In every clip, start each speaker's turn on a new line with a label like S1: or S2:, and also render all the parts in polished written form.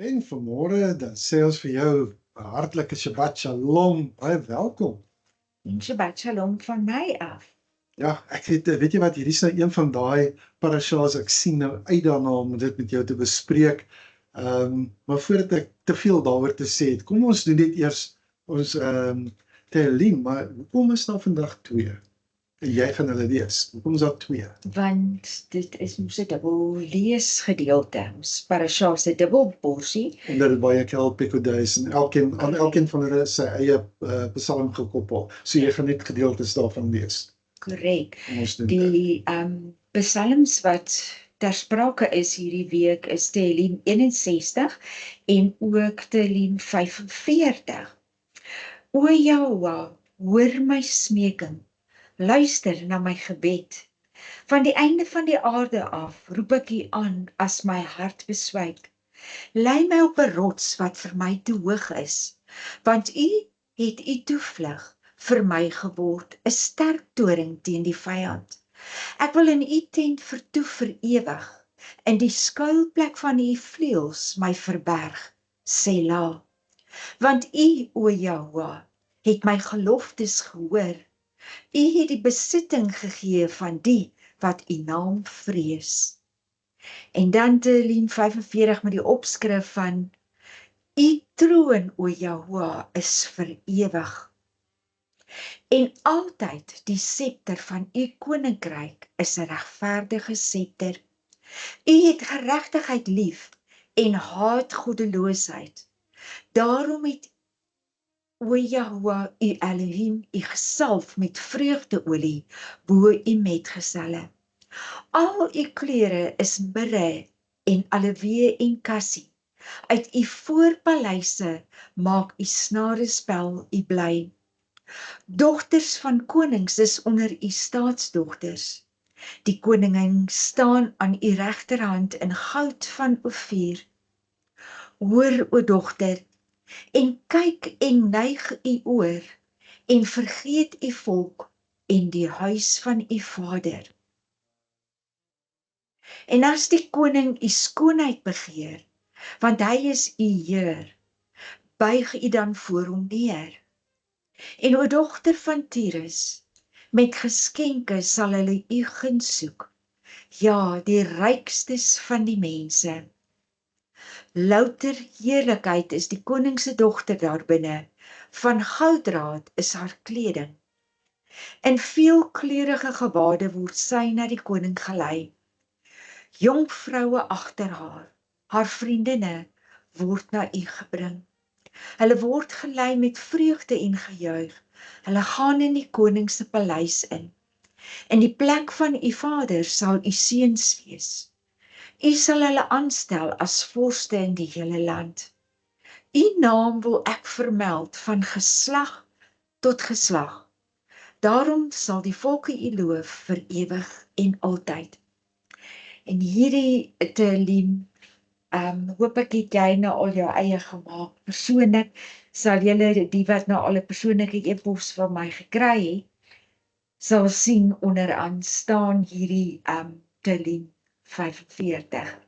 S1: En vanmôre dan sê ons vir jou 'n hartlike Shabbat Shalom, baie welkom.
S2: En Shabbat Shalom van my af.
S1: Ja, ek het weet jy wat, hierdie is nou een van daai parasha's ek sien nou uit daarna om dit met jou te bespreek. Maar voordat ek te veel daaroor te sê het, kom ons doen net eers ons Tehillim, maar hoekom is daar vandag 2? En jy gaan hulle lees. Hoekom is daar 2?
S2: Want dit is mos 'n dubbel leesgedeelte. Ons parasha se dubbel porsie.
S1: Omdat dit baie kelpekoduis en aan elkeen van hulle sy eie psalm gekoppel. So jy gaan net gedeeltes daarvan lees.
S2: Korrek.
S1: Ons doen
S2: Die psalms wat ter sprake is hierdie week is Tehillim 61 en ook Tehillim 45. O Jahweh, hoor my smeking. Luister na my gebed. Van die einde van die aarde af roep ek U aan as my hart beswyk. Lei my op 'n rots wat vir my te hoog is, want U het U toevlug vir my geword, 'n sterk toring teen die vyand. Ek wil in U tent vertoef vir ewig, in die skuilplek van U vleuels my verberg, Selah. Want U, o Jahweh, het my geloftes gehoor. U het die besitting gegee van die wat U naam vrees. En dan Tehillim 45 met die opskrif van U troon, o Jahweh, is vir ewig. En altyd die scepter van U koninkryk is 'n regverdige scepter. U het geregtigheid lief en haat goddeloosheid. Daarom het O Jahweh, U Elohim, U gesalf met vreugdeolie bo U metgeselle. Al U klere is mirre en aloe en kassie. Uit U voorpaleise maak U snarespel U bly. Dogters van konings is onder U staatsdogters. Die koningin staan aan U regterhand in goud van Ofier. Hoor, o dogter, en kyk en neig U oor, en vergeet U volk en die huis van U vader. En as die koning U skoonheid begeer, want hy is U Heer, buig U dan voor hom neer. En o dogter van Tyrus, met geskenke sal hulle U guns soek, ja, die rykstes van die mense. Louter heerlikheid is die koning se dogter daarbinne, van gouddraad is haar kleding. In veelkleurige gewade word sy na die koning gelei. Jong vroue agter haar, haar vriendinne, word na U gebring. Hulle word gelei met vreugde en gejuig. Hulle gaan in die koning se paleis in. In die plek van U vader sal U seuns wees. U sal hulle aanstel as vorste in die hele land. U naam wil ek vermeld van geslag tot geslag. Daarom sal die volke U loof vir ewig en altyd. En hierdie Tehillim, hoop ek het jy nou al jou eie gemaak. Persoonlik sal julle, die wat nou al 'n persoonlike e-pos van my gekry het, sal sien onderaan staan hierdie Tehillim 45.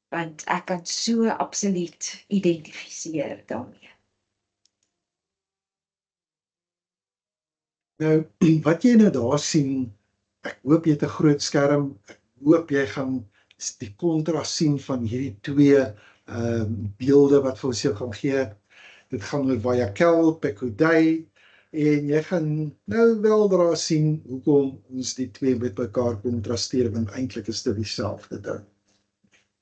S2: Want ek kan so absoluut identifiseer daarmee.
S1: Nou, wat jy nou daar sien, ek hoop jy het 'n groot skerm, ek hoop jy gaan die kontras sien van hierdie twee beelde wat vir ons jou gaan gee. Dit gaan oor Vayakhel, Pekudei, en jy gaan nou weldra sien hoekom ons die twee met mekaar kontrasteer, want eintlik is dit dieselfde ding.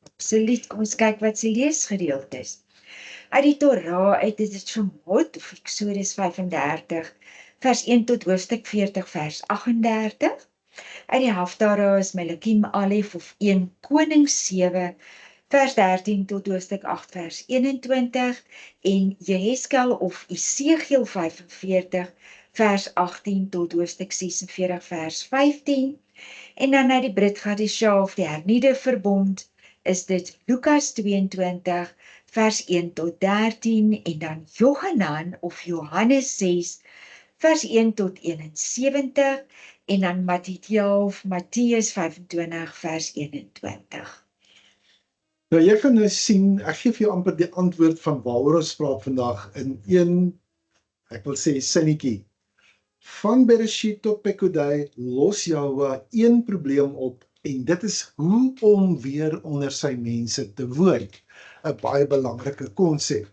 S2: Absoluut, kom ons kyk wat se leesgedeeltes. Uit die Torah uit dit is Shemot of Eksodus 35 vers 1 tot hoofstuk 40 vers 38. Uit die Haftara is Melakim Alef of 1 Konings 7 vers 13 tot hoofstuk 8 vers 21 en Jeheskel of Esegiel 45 vers 18 tot hoofstuk 46 vers 15 en dan uit die Brit Gadisha of die hernieuwde verbond is dit Lukas 22 vers 1 tot 13 en dan Johanan of Johannes 6 vers 1 tot 71 en dan Matteus 25 vers 21.
S1: Nou jy gaan nou sien, ek gee vir jou amper die antwoord van waaroor ons praat vandag in een, ek wil sê sinnetjie. Van Bereshit tot Pekudei los Jahwe een probleem op en dit is hoe om weer onder sy mense te woon. 'n Baie belangrike konsep.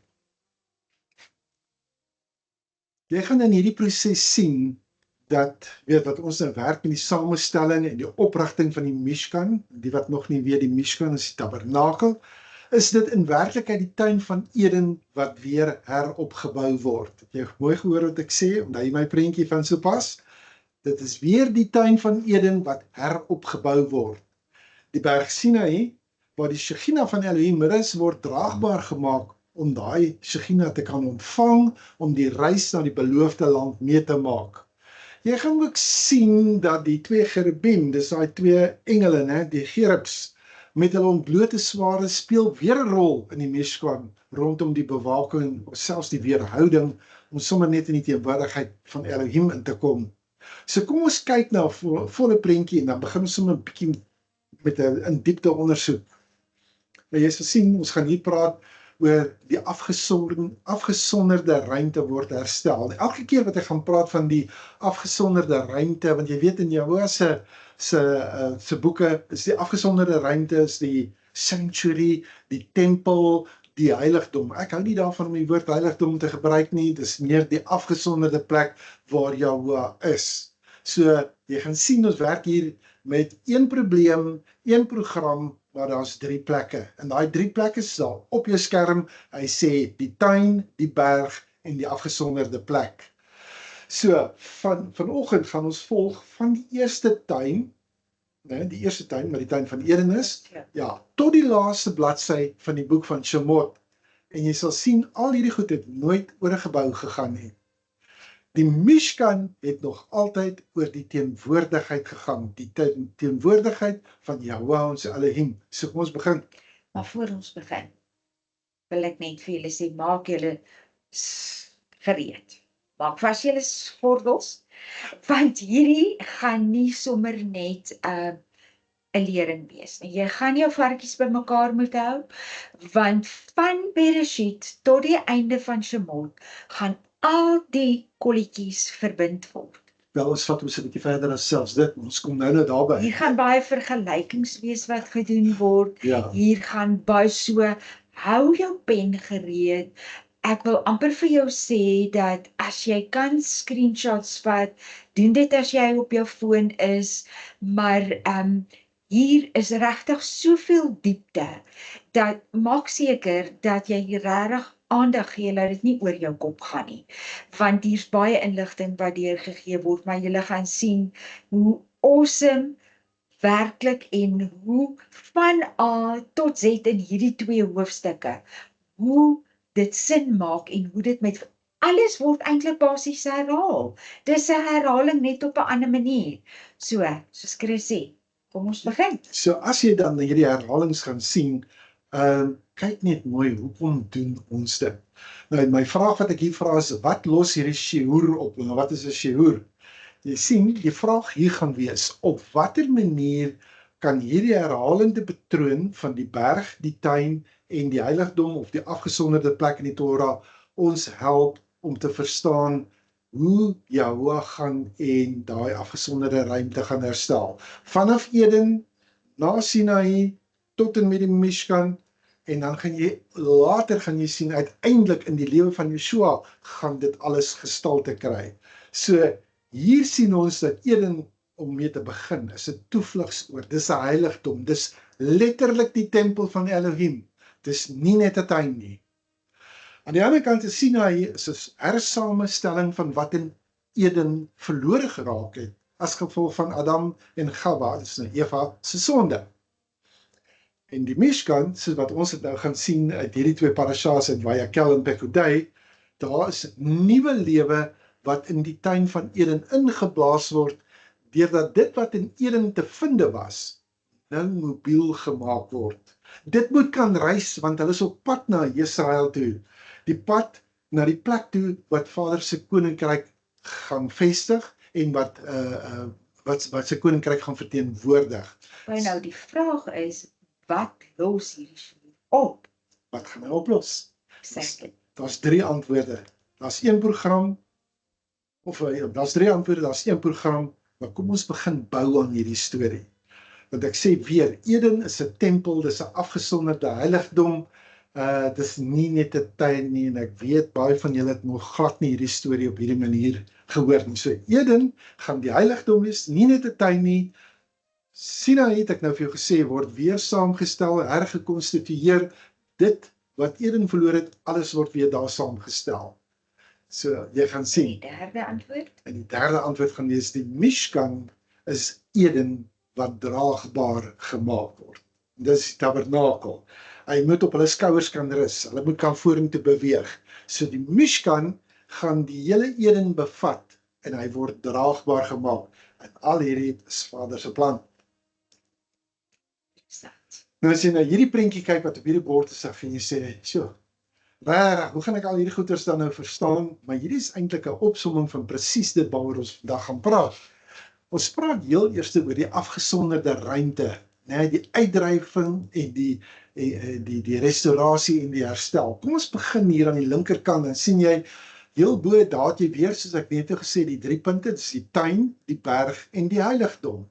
S1: Jy gaan in hierdie proses sien dat, wat ons nou werk met die samestelling en die oprigting van die Mishkan, die wat nog nie weet die Mishkan is die tabernakel, is dit in werklikheid die tuin van Eden wat weer heropgebou word. Het jy mooi gehoor wat ek sê, omdat jy my prentjie van sopas? Dit is weer die tuin van Eden wat heropgebou word. Die berg Sinai, waar die Shekhinah van Elohim is, word draagbaar gemaak om daai Shekhinah te kan ontvang, om die reis na die beloofde land mee te maak. Jy gaan ook sien dat die twee cherubim, dis daai twee engele, die cherubs, met hulle ontblote sware speel weer 'n rol in die Mishkan, rondom die bewaking, selfs die weerhouding, om sommer net in die teenwoordigheid van Elohim in te kom. So kom ons kyk na 'n volle prentjie en dan begin ons sommer 'n bietjie met 'n diepte ondersoek. Nou jy sal sien, ons gaan hier praat oor die afgesonderde ruimte word herstel. Elke keer wat ek gaan praat van die afgesonderde ruimte, want jy weet in Jehovah se boeke is die afgesonderde ruimte is die sanctuary, die tempel, die heiligdom. Ek hou nie daarvan om die woord heiligdom te gebruik nie, dis meer die afgesonderde plek waar Jehovah is. So jy gaan sien ons werk hier met een probleem, een program, maar daar's 3 plekke. En daai 3 plekke sal op jou skerm, hy sê die tuin, die berg en die afgesonderde plek. So, vanoggend gaan ons volg van die eerste tuin, die eerste tuin, maar die tuin van Eden is, ja, tot die laaste bladsy van die boek van Shemot. En jy sal sien, al hierdie goed het nooit oor 'n gebou gegaan nie. Die Mishkan het nog altyd oor die teenwoordigheid gegaan, die teenwoordigheid van Jahwe ons Elohim. So kom ons begin.
S2: Maar voor ons begin, wil ek net vir julle sê, maak julle gereed. Maak vas julle gordels, want hierdie gaan nie sommer net 'n lering wees nie. Jy gaan jou varkies bymekaar moet hou, want van Bereshit tot die einde van Shemot gaan al die kolletjies verbind word.
S1: Wel, ons vat ons 'n bietjie verder as selfs dit, ons kom nou daarby.
S2: Hier gaan baie vergelykings wees wat gedoen word.
S1: Ja.
S2: Hier gaan baie so, hou jou pen gereed. Ek wil amper vir jou sê dat as jy kan screenshots vat, doen dit as jy op jou foon is, maar hier is regtig soveel diepte, dat maak seker dat jy regtig aandag gee, dat dit nie oor jou kop gaan nie. Want hier's baie inligting wat deurgegee word, maar julle gaan sien hoe awesome werklik en hoe van A tot Z in hierdie 2 hoofstukke, hoe dit sin maak en hoe dit met alles word eintlik basies herhaal. Dis 'n herhaling net op 'n ander manier. So, soos Chris sê, kom ons begin.
S1: So as jy dan hierdie herhalings gaan sien, kyk net mooi, hoekom doen ons dit? Nou, my vraag wat ek hier vra is, wat los hierdie shiur op? Nou, wat is 'n shiur? Jy sien, die vraag hier gaan wees, op watter manier kan hierdie herhalende patroon van die berg, die tuin en die heiligdom of die afgesonderde plek in die Torah ons help om te verstaan hoe Jahwe gaan en daai afgesonderde ruimte gaan herstel. Vanaf Eden, na Sinai, tot en met die Mishkan, en dan later gaan jy sien, uiteindelik in die lewe van Yeshua, gaan dit alles gestalte kry. So, hier sien ons dat Eden, om mee te begin, is 'n toevlugsoord, dis 'n heiligdom, dis letterlik die tempel van Elohim, dis nie net 'n tuin nie. Aan die ander kant is Sinai is 'n hersamenstelling van wat in Eden verlore geraak het, as gevolg van Adam en Gawa, dis nou Eva se sonde. En die Mishkan, soos wat ons het nou gaan sien uit hierdie twee parashas in Vayakhel en Pekudei, daar is nuwe lewe wat in die tuin van Eden ingeblaas word, deurdat dit wat in Eden te vinde was, nou mobiel gemaak word. Dit moet kan reis, want hulle is op pad na Israel toe. Die pad na die plek toe wat Vader se koninkryk gaan vestig en wat sy koninkryk gaan verteenwoordig.
S2: Nou die vraag is, wat los hierdie sjoe op?
S1: Wat gaan hy oplos?
S2: Exactly.
S1: Daar's 3 antwoorde. Daar's 1 program, daar's 3 antwoorde, daar's 1 program, maar kom ons begin bou aan hierdie storie. Want ek sê weer, Eden is 'n tempel, dis 'n afgesonderde heiligdom, dis nie net 'n tuin nie, en ek weet, baie van julle het nog glad nie hierdie storie op hierdie manier gehoor nie. So Eden gaan die heiligdom wees, nie net 'n tuin nie. Sinai, het ek nou vir jou gesê, word weer saamgestel, hergekonstitueer. Dit wat Eden verloor het, alles word weer daar saamgestel. So, jy gaan sien.
S2: Die derde antwoord?
S1: En die derde antwoord gaan wees, die Mishkan is Eden wat draagbaar gemaak word. Dis die tabernakel. Hy moet op hulle skouers kan rus, hulle moet kan vorentoe beweeg. So die Mishkan gaan die hele Eden bevat, en hy word draagbaar gemaak. En al hierdie is Vader se plan. Nou as jy na hierdie prentjie kyk wat op hierdie bord is, en jy sê, sjoe, rarig, hoe gaan ek al hierdie goeters dan nou verstaan? Maar hierdie is eintlik 'n opsomming van presies dit waaroor ons vandag gaan praat. Ons praat heel eers oor die afgesonderde ruimte, die uitdrywing en die restaurasie en die herstel. Kom ons begin hier aan die linkerkant, dan sien jy heel bo, daar het jy weer, soos ek net gesê, die 3 punte, dis die tuin, die berg en die heiligdom.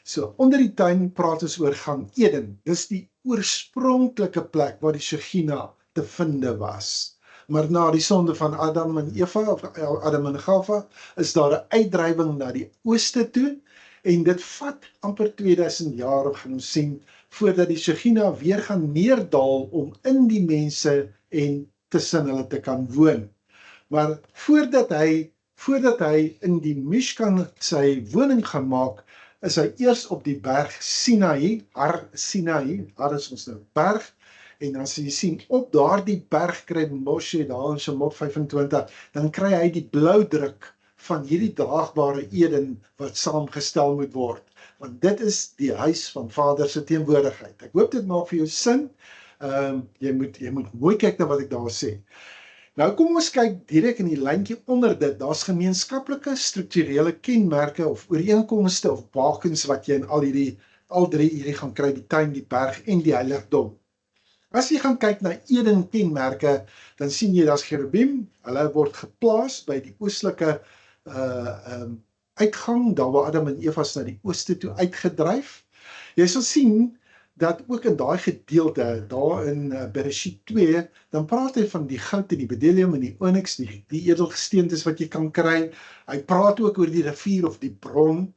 S1: So, onder die tuin praat ons oor Gan Eden. Dis die oorspronklike plek waar die Shekhinah te vinde was. Maar na die sonde van Adam en Eva, of Adam en Gawa, is daar 'n uitdrywing na die ooste toe, en dit vat amper 2000 jaar, gaan ons sien, voordat die Shekhinah weer gaan neerdal om in die mense en tussen hulle te kan woon. Maar voordat hy in die Mishkan sy woning gaan maak, is hy eers op die berg Sinai, Har is ons nou berg, en as jy sien, op daardie berg kry Moshe daar in Shemot 25, dan kry hy die bloudruk van hierdie draagbare Eden wat saamgestel moet word. Want dit is die huis van Vader se teenwoordigheid. Ek hoop dit maak vir jou sin. Jy moet mooi kyk na wat ek daar sê. Nou kom ons kyk direk in die lyntjie onder dit. Daar's gemeenskaplike strukturele kenmerke of ooreenkomste of bakens wat jy in al drie hierdie gaan kry, die tuin, die berg en die heiligdom. As jy gaan kyk na Eden kenmerke, dan sien jy daar's cherubim, hulle word geplaas by die oostelike uitgang, daar waar Adam en Eva na die ooste toe uitgedryf. Jy sal sien dat ook in daai gedeelte, daar in Bereshit 2, dan praat hy van die goud en die bdellium en die onyx, die edelgesteentes wat jy kan kry. Hy praat ook oor die rivier of die bron,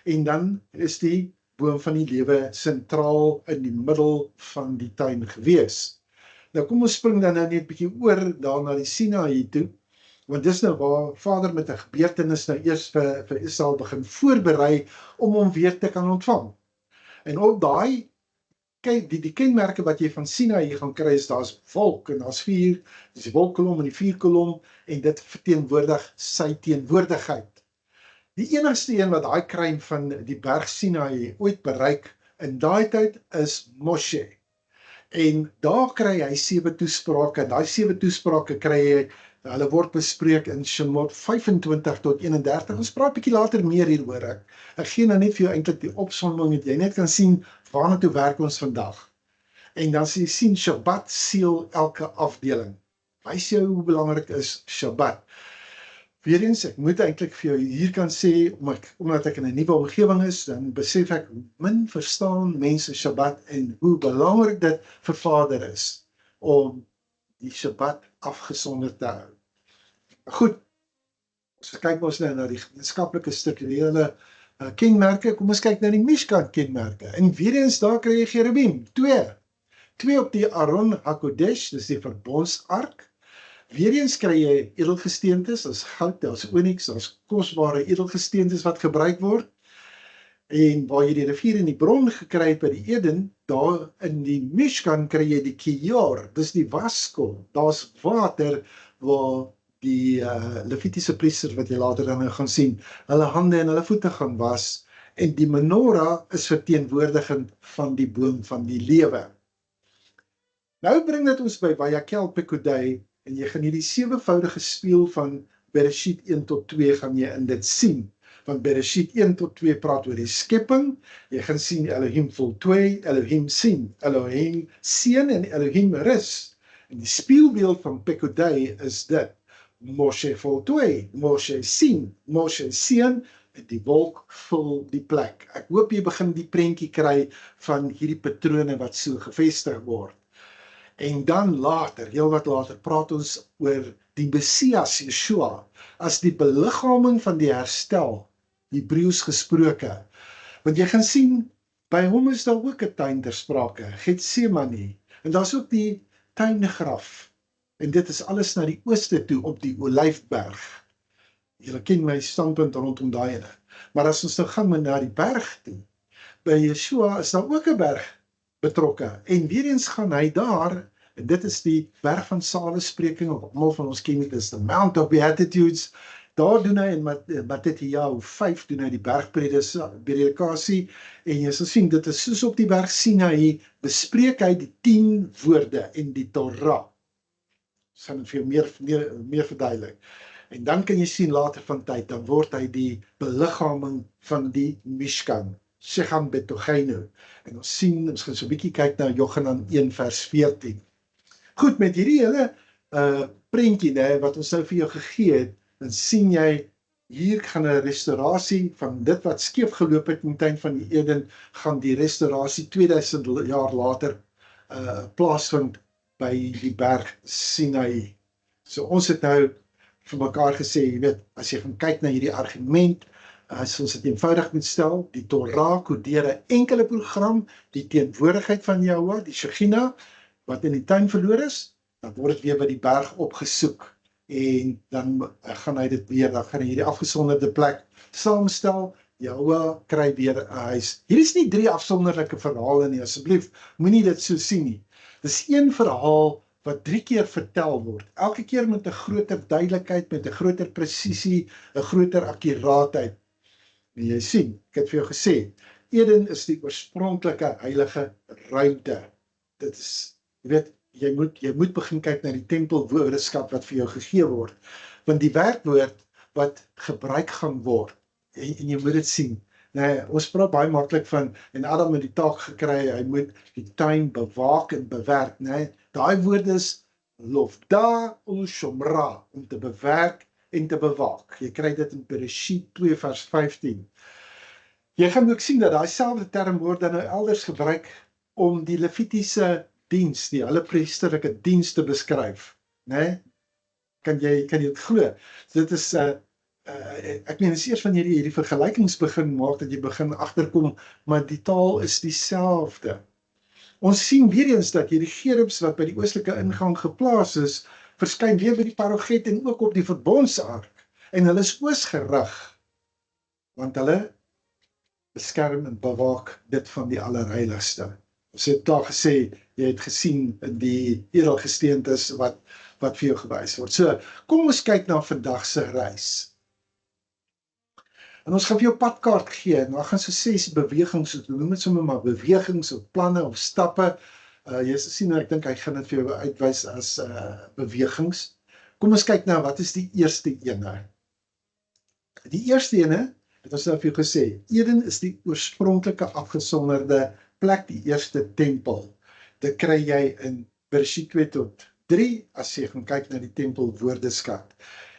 S1: en dan is die boom van die lewe sentraal in die middel van die tuin gewees. Nou kom ons spring dan nou net 'n bietjie oor daar na die Sinai toe, want dis nou waar Vader met 'n gebeurtenis nou eers vir Israel begin voorberei om hom weer te kan ontvang. En op daai die kenmerke wat jy van Sinai gaan kry is, daar's wolk en daar's vuur, dis die wolkkolom en die vuurkolom, en dit verteenwoordig sy teenwoordigheid. Die enigste een wat daai kruin van die berg Sinai ooit bereik in daai tyd is Moshe. En daar kry hy 7 toesprake, en daai 7 toesprake kry hy, hulle word bespreek in Shemot 25 tot 31. Ons praat 'n bietjie later meer hieroor. Ek gee nou net vir jou eintlik die opsomming, dat jy net kan sien waarna toe werk ons vandag. En dan sê jy sien, Shabbat seël elke afdeling. Wys jou hoe belangrik is Shabbat. Weereens, ek moet eintlik vir jou hier kan sê, omdat ek in 'n nuwe omgewing is, dan besef ek hoe min verstaan mense Shabbat en hoe belangrik dit vir Vader is om die Shabbat afgesonder te hou. Goed, so kyk ons nou na die gemeenskaplike strukturele kenmerke. Kom ons kyk na die Mishkan kenmerke. En weer eens daar kry jy cherubim, 2 op die Aron HaKodesh, dis die verbondsark. Weereens kry jy edelgesteentes, daar's goud, daar's onyx, daar's kosbare edelgesteentes wat gebruik word. En waar jy die rivier en die bron gekry het by die Eden, daar in die Mishkan kry jy die kior, dis die waskom. Daar's water waar die Levitiese priesters wat jy later dan gaan sien, hulle hande en hulle voete gaan was, en die menorah is verteenwoordigend van die boom van die lewe. Nou bring dit ons by Vayakhel Pekudei, en jy gaan hierdie sewevoudige spieël van Bereshit 1 tot 2 gaan jy in dit sien. Van Bereshit 1 tot 2 praat oor die skepping, jy gaan sien Elohim voltooi, Elohim sien, Elohim seën en Elohim rus. En die spieelbeeld van Pekudei is dit, Moshe voltooi, Moshe sien, Moshe seën, en die wolk vul die plek. Ek hoop jy begin die prentjie kry van hierdie patrone wat so gevestig word. En dan later, heel wat later, praat ons oor die Messias, Yeshua, as die beliggaming van die herstel, Hebreëus gesproke. Want jy gaan sien, by hom is daar ook 'n tuin ter sprake, Getsemane, en daar's ook die tuingraf. En dit is alles na die ooste toe op die Olyfberg. Julle ken my standpunt rondom daai ene. Maar as ons nou gaan na die berg toe, by Yeshua is daar ook 'n berg betrokke. En weer eens gaan hy daar, en dit is die berg van Salespreking, of almal van ons ken dit as the Mount of Beatitudes. Daar doen hy in Matteus 5 doen hy die bergpredikasie, en jy sal sien, dit is soos op die berg Sinaï, bespreek hy die 10 woorde en die Torah. Sal dit vir jou meer verduidelik. En dan kan jy sien later van tyd, dan word hy die beliggaming van die Mishkan, Shechem Betogeinu. En ons sien, ons gaan so 'n bietjie kyk na Johanan 1 vers 14. Goed, met hierdie hele prentjie, wat ons nou vir jou gegee het, dan sien jy, hier gaan 'n restaurasie van dit wat skeef geloop het in die tuin van die Eden, gaan die restaurasie 2000 jaar later plaasvind by die berg Sinaï. So ons het nou vir mekaar gesê, jy weet, as jy gaan kyk na hierdie argument, as ons dit eenvoudig moet stel, die Torah kodeer 'n enkele program, die teenwoordigheid van Jahweh, die Shekhinah, wat in die tuin verloor is, dan word dit weer by die berg opgesoek, en dan gaan hy dit weer, dan gaan hy hierdie afgesonderde plek saamstel, Jahweh kry weer 'n huis. Hier is nie 3 afsonderlike verhale nie, asseblief, moenie dit so sien nie. Dis een verhaal wat 3 keer vertel word, elke keer met 'n groter duidelikheid, met 'n groter presisie, 'n groter akkuraatheid. En jy sien, ek het vir jou gesê, Eden is die oorspronklike heilige ruimte. Dit is, jy weet, jy moet begin kyk na die tempelwoordeskap wat vir jou gegee word, want die werkwoord wat gebruik gaan word, en jy moet dit sien. Nee, ons praat baie maklik van, en Adam het die taak gekry, hy moet die tuin bewaak en bewerk, nee, daai woord is lofda ul-shomra, om te bewerk en te bewaak. Jy kry dit in Bereshit 2 vers 15. Jy gaan ook sien dat daai selfde term word dan nou elders gebruik om die Levitiese diens, die hulle priesterlike diens te beskryf, né? Kan jy dit glo? Dit is ek meen, is eers wanneer jy hierdie vergelykings begin maak, dat jy begin agterkom, maar die taal is dieselfde. Ons sien weer eens dat hierdie gerubs wat by die oostelike ingang geplaas is, verskyn weer by die paroget en ook op die verbondsark. En hulle is oosgerig, want hulle beskerm en bewaak dit van die allerheiligste. Ons het daar gesê, jy het gesien die edelgesteentes wat vir jou gewys word. So, kom ons kyk na vandag se reis. En ons gaan vir jou padkaart gee, en daar gaan so 6 bewegings, ons noem dit sommer maar bewegings of planne of stappe. Jy sal sien, ek dink hy gaan dit vir jou uitwys as bewegings. Kom ons kyk na, wat is die eerste ene? Die eerste ene, het ons nou vir jou gesê, Eden is die oorspronklike afgesonderde plek, die eerste tempel. Dit kry jy in Bereshit 2 tot 3, as jy gaan kyk na die tempel woordeskat.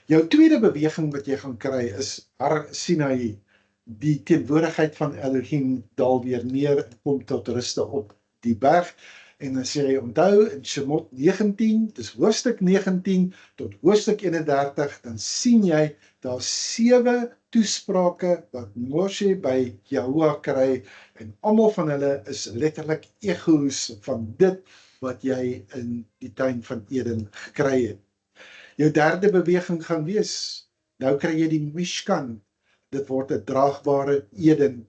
S1: Jou tweede beweging wat jy gaan kry is Har Sinaï, die teenwoordigheid van Elohim daal weer neer en kom tot ruste op die berg. En as jy onthou in Shemot 19, dis hoofstuk 19 tot hoofstuk 31, dan sien jy daar 7 toesprake wat Moshe by Jahweh kry, en almal van hulle is letterlik egos van dit wat jy in die tuin van Eden gekry het. Jou derde beweging gaan wees, nou kry jy die Mishkan, dit word 'n draagbare Eden,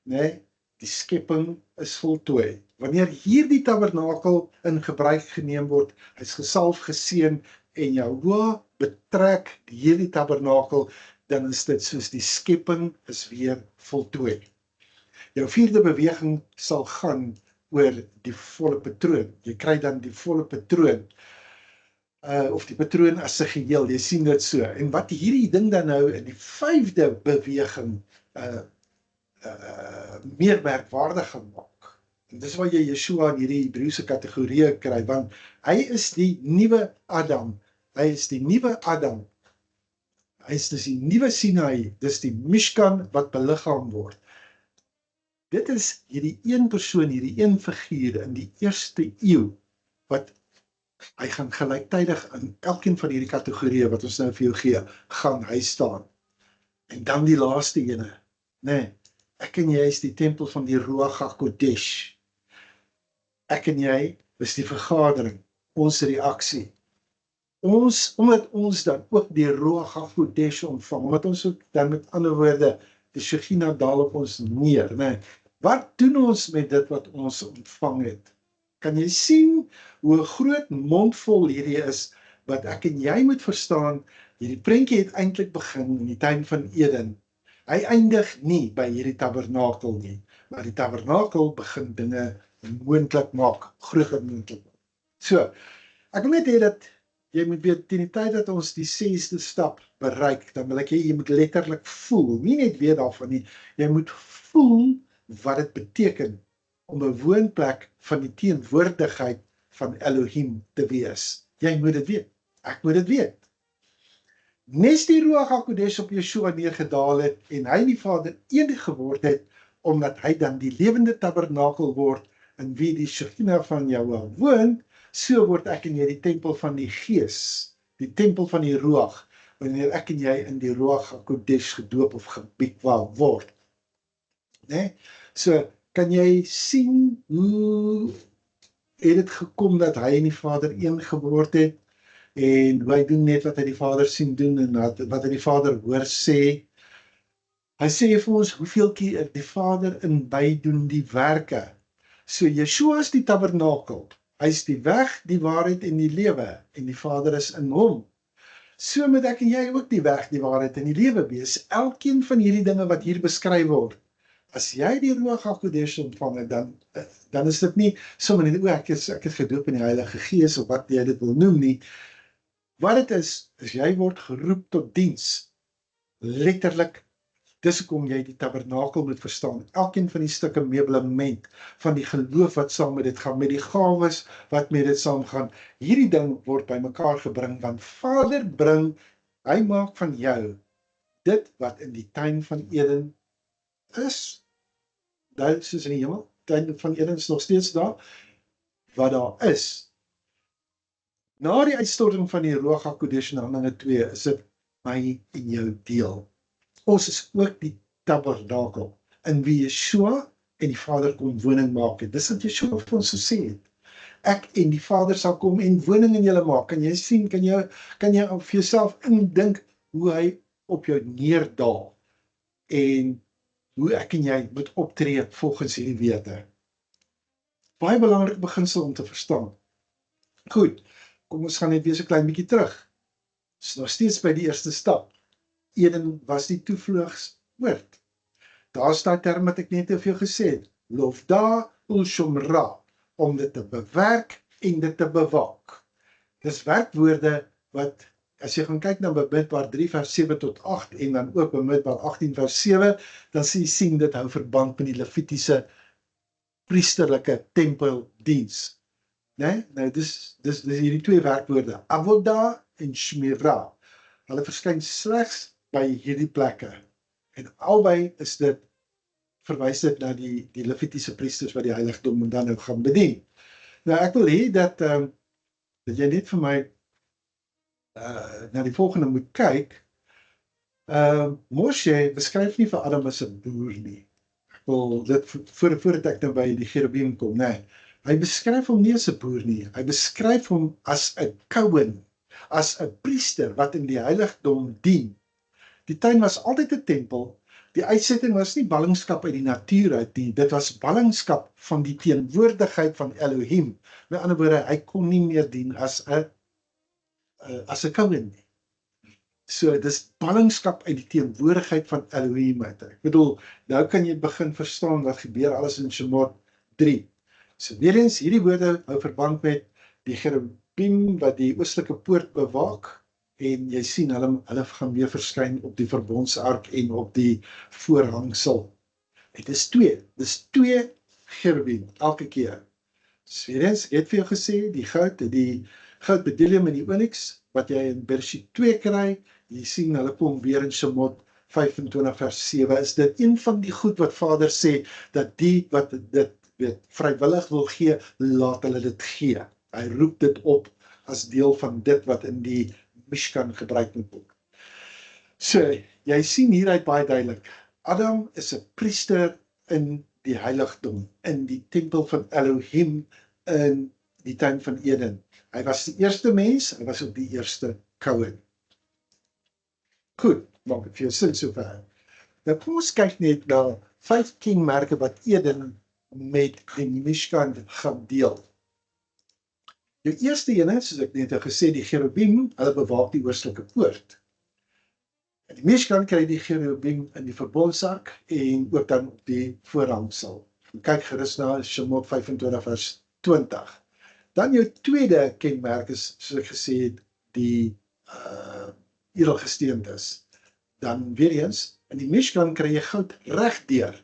S1: né? Die skepping is voltooi. Wanneer hierdie tabernakel in gebruik geneem word, hy's gesalf, geseën en Jahoua betrek hierdie tabernakel, dan is dit soos die skepping is weer voltooi. Jou vierde beweging sal gaan oor die volle patroon. Jy kry dan die volle patroon, of die patroon as 'n geheel, jy sien dit so. En wat hierdie ding dan nou in die vyfde beweging meer merkwaardig gaan maak. En dis waar jy Yeshua in hierdie Hebreëse kategorieë kry, want hy is die nuwe Adam. Hy is die nuwe Adam. Hy is dus die nuwe Sinai, dis die Mishkan wat beliggaam word. Dit is hierdie een persoon, hierdie een figuur in die eerste eeu, wat hy gaan gelyktydig in elkeen van hierdie kategorieë wat ons nou vir jou gee, gaan hy staan. En dan die laaste ene, nee, ek en jy is die tempel van die Ruach HaKodesh. Ek en jy is die vergadering, ons reaksie. Omdat ons dan ook die Ruach HaKodesh ontvang, omdat ons ook dan met ander woorde, die Shekhinah daal op ons neer, nee. Wat doen ons met dit wat ons ontvang het? Kan jy sien hoe 'n groot mondvol hierdie is, wat ek en jy moet verstaan, hierdie prentjie het eintlik begin in die tuin van Eden. Hy eindig nie by hierdie tabernakel nie, maar die tabernakel begin dinge moontlik maak, groter moontlik. So, ek wil net hê dat jy moet weet, teen die tyd dat ons die 6de stap bereik, dan wil ek hê jy moet letterlik voel, nie net weet daarvan nie, jy moet voel wat dit beteken om 'n woonplek van die teenwoordigheid van Elohim te wees. Jy moet dit weet. Ek moet dit weet. Nes die Ruach HaKodesh op Yeshua neergedaal het en hy die Vader een geword het, omdat hy dan die lewende tabernakel word in wie die Shekhinah van Jahoua woon, so word ek en jy die tempel van die Gees, die tempel van die Ruach, wanneer ek en jy in die Ruach HaKodesh gedoop of gebiekwa word. Nee? So, kan jy sien hoe het dit gekom dat hy en die Vader een geword het, en hoe hy doen net wat hy die Vader sien doen, en wat hy die Vader hoor sê. Hy sê vir ons, hoeveel keer die Vader in by doen die werke. So, Yeshua is die tabernakel, hy is die weg, die waarheid en die lewe, en die Vader is in hom. So moet ek en jy ook die weg, die waarheid en die lewe wees. Elkeen van hierdie dinge wat hier beskryf word, as jy die Ruach HaKodesh ontvang het, dan is dit nie sommer net, ek het gedoop in die Heilige Gees, of wat jy dit wil noem nie. Wat dit is jy word geroep tot diens. Letterlik, dis hoekom jy die tabernakel moet verstaan. Elkeen van die stukke meublement, van die geloof wat saam met dit gaan, met die gawes wat met dit saam gaan, hierdie ding word by mekaar gebring, want Vader bring, hy maak van jou, dit wat in die tuin van Eden is, daar soos in die hemel, tuin van Eden is nog steeds daar, wat daar is. Na die uitstorting van die Ruach HaKodesh in Handelinge 2, is dit my en jou deel. Ons is ook die tabernakel, in wie Yeshua en die Vader kom woning maak het. Dis wat Yeshua vir ons gesê het. Ek en die Vader sal kom en woning in julle maak. Kan jy sien, kan jy vir jouself indink hoe hy op jou neerdaal, en hoe ek en jy moet optree volgens hierdie wete. Baie belangrik beginsel om te verstaan. Goed, kom ons gaan net weer so 'n klein bietjie terug. Is nog steeds by die eerste stap. Eden was die toevlugsoord. Daar is daai term wat ek net vir jou gesê het, lofda ul-shomra, om dit te bewerk en dit te bewaak. Dis werkwoorde wat, as jy gaan kyk na Bamidbar 3 vers 7 tot 8 en dan ook Bamidbar 18 vers 7, dan sien dit hou verband met die Levitiese priesterlike tempeldiens. Nee? Nou dis hierdie twee werkwoorde, avoda en shmira. Hulle verskyn slegs by hierdie plekke. En albei is dit, verwys dit na die Levitiese priesters wat die heiligdom dan nou gaan bedien. Nou ek wil hê dat jy net vir my na die volgende moet kyk. Moshe beskryf nie vir Adam as 'n boer nie. Ek wil dit voordat ek nou by die Cherubim kom, nee. Hy beskryf hom nie as 'n boer nie. Hy beskryf hom as 'n Kohen, as 'n priester wat in die heiligdom dien. Die tuin was altyd 'n tempel. Die uitsetting was nie ballingskap uit die natuur uit nie, dit was ballingskap van die teenwoordigheid van Elohim. Met ander woorde, hy kon nie meer dien as 'n koning nie. So dis ballingskap uit die teenwoordigheid van Elohim uit. Ek bedoel, nou kan jy begin verstaan wat gebeur alles in Shemot 3. So weer eens, hierdie woorde hou verband met die cherubim wat die oostelike poort bewaak, en jy sien hulle gaan weer verskyn op die verbondsark en op die voorhangsel. Dit is twee cherubim elke keer. So weer eens, ek het vir jou gesê, die goud bedellium en die onyx, wat jy in Bereshit 2 kry, jy sien hulle kom weer in Shemot 25 vers 7, is dit een van die goed wat Vader sê, dat die wat dit vrywillig wil gee, laat hulle dit gee. Hy roep dit op as deel van dit wat in die Mishkan gebruik moet word. So, jy sien hieruit baie duidelik, Adam is 'n priester in die heiligdom, in die tempel van Elohim, in die tuin van Eden. Hy was die eerste mens, hy was ook die eerste koning. Goed, maak het vir jou sin sover. Nou kom ons kyk net na 5 kenmerke wat Eden met die Mishkan gaan deel. Die eerste ene, soos ek net gesê, die cherubim, hulle bewaak die oostelike poort. In die Mishkan kry die cherubim in die verbondsark en ook dan op die voorhangsel. Kyk gerus na Shemot 25 vers 20. Dan jou tweede kenmerk is, soos ek gesê het, die edelgesteentes. Dan weer eens, in die Mishkan kry jy goud regdeur.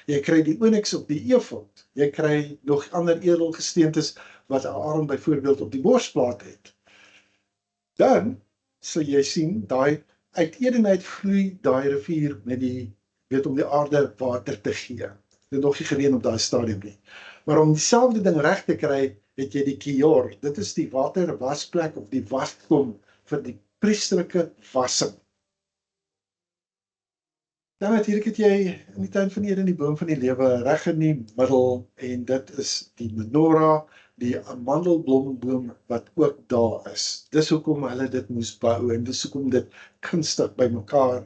S1: Jy kry die onyx op die efod. Jy kry nog ander edelgesteentes wat Aaron byvoorbeeld op die borsplaat het. Dan sal jy sien, uit Eden uit vloei daai rivier om die aarde water te gee. Dit het nog nie gereën op daai stadium nie. Maar om dieselfde ding reg te kry, het jy die kior. Dit is die waterwasplek of die waskom vir die priesterlike wassing. Dan natuurlik het jy in die tuin van Eden die boom van die lewe reg in die middel, en dit is die menorah, die amandelblomboom wat ook daar is. Dis hoekom hulle dit moes bou, en dis hoekom dit kunstig by mekaar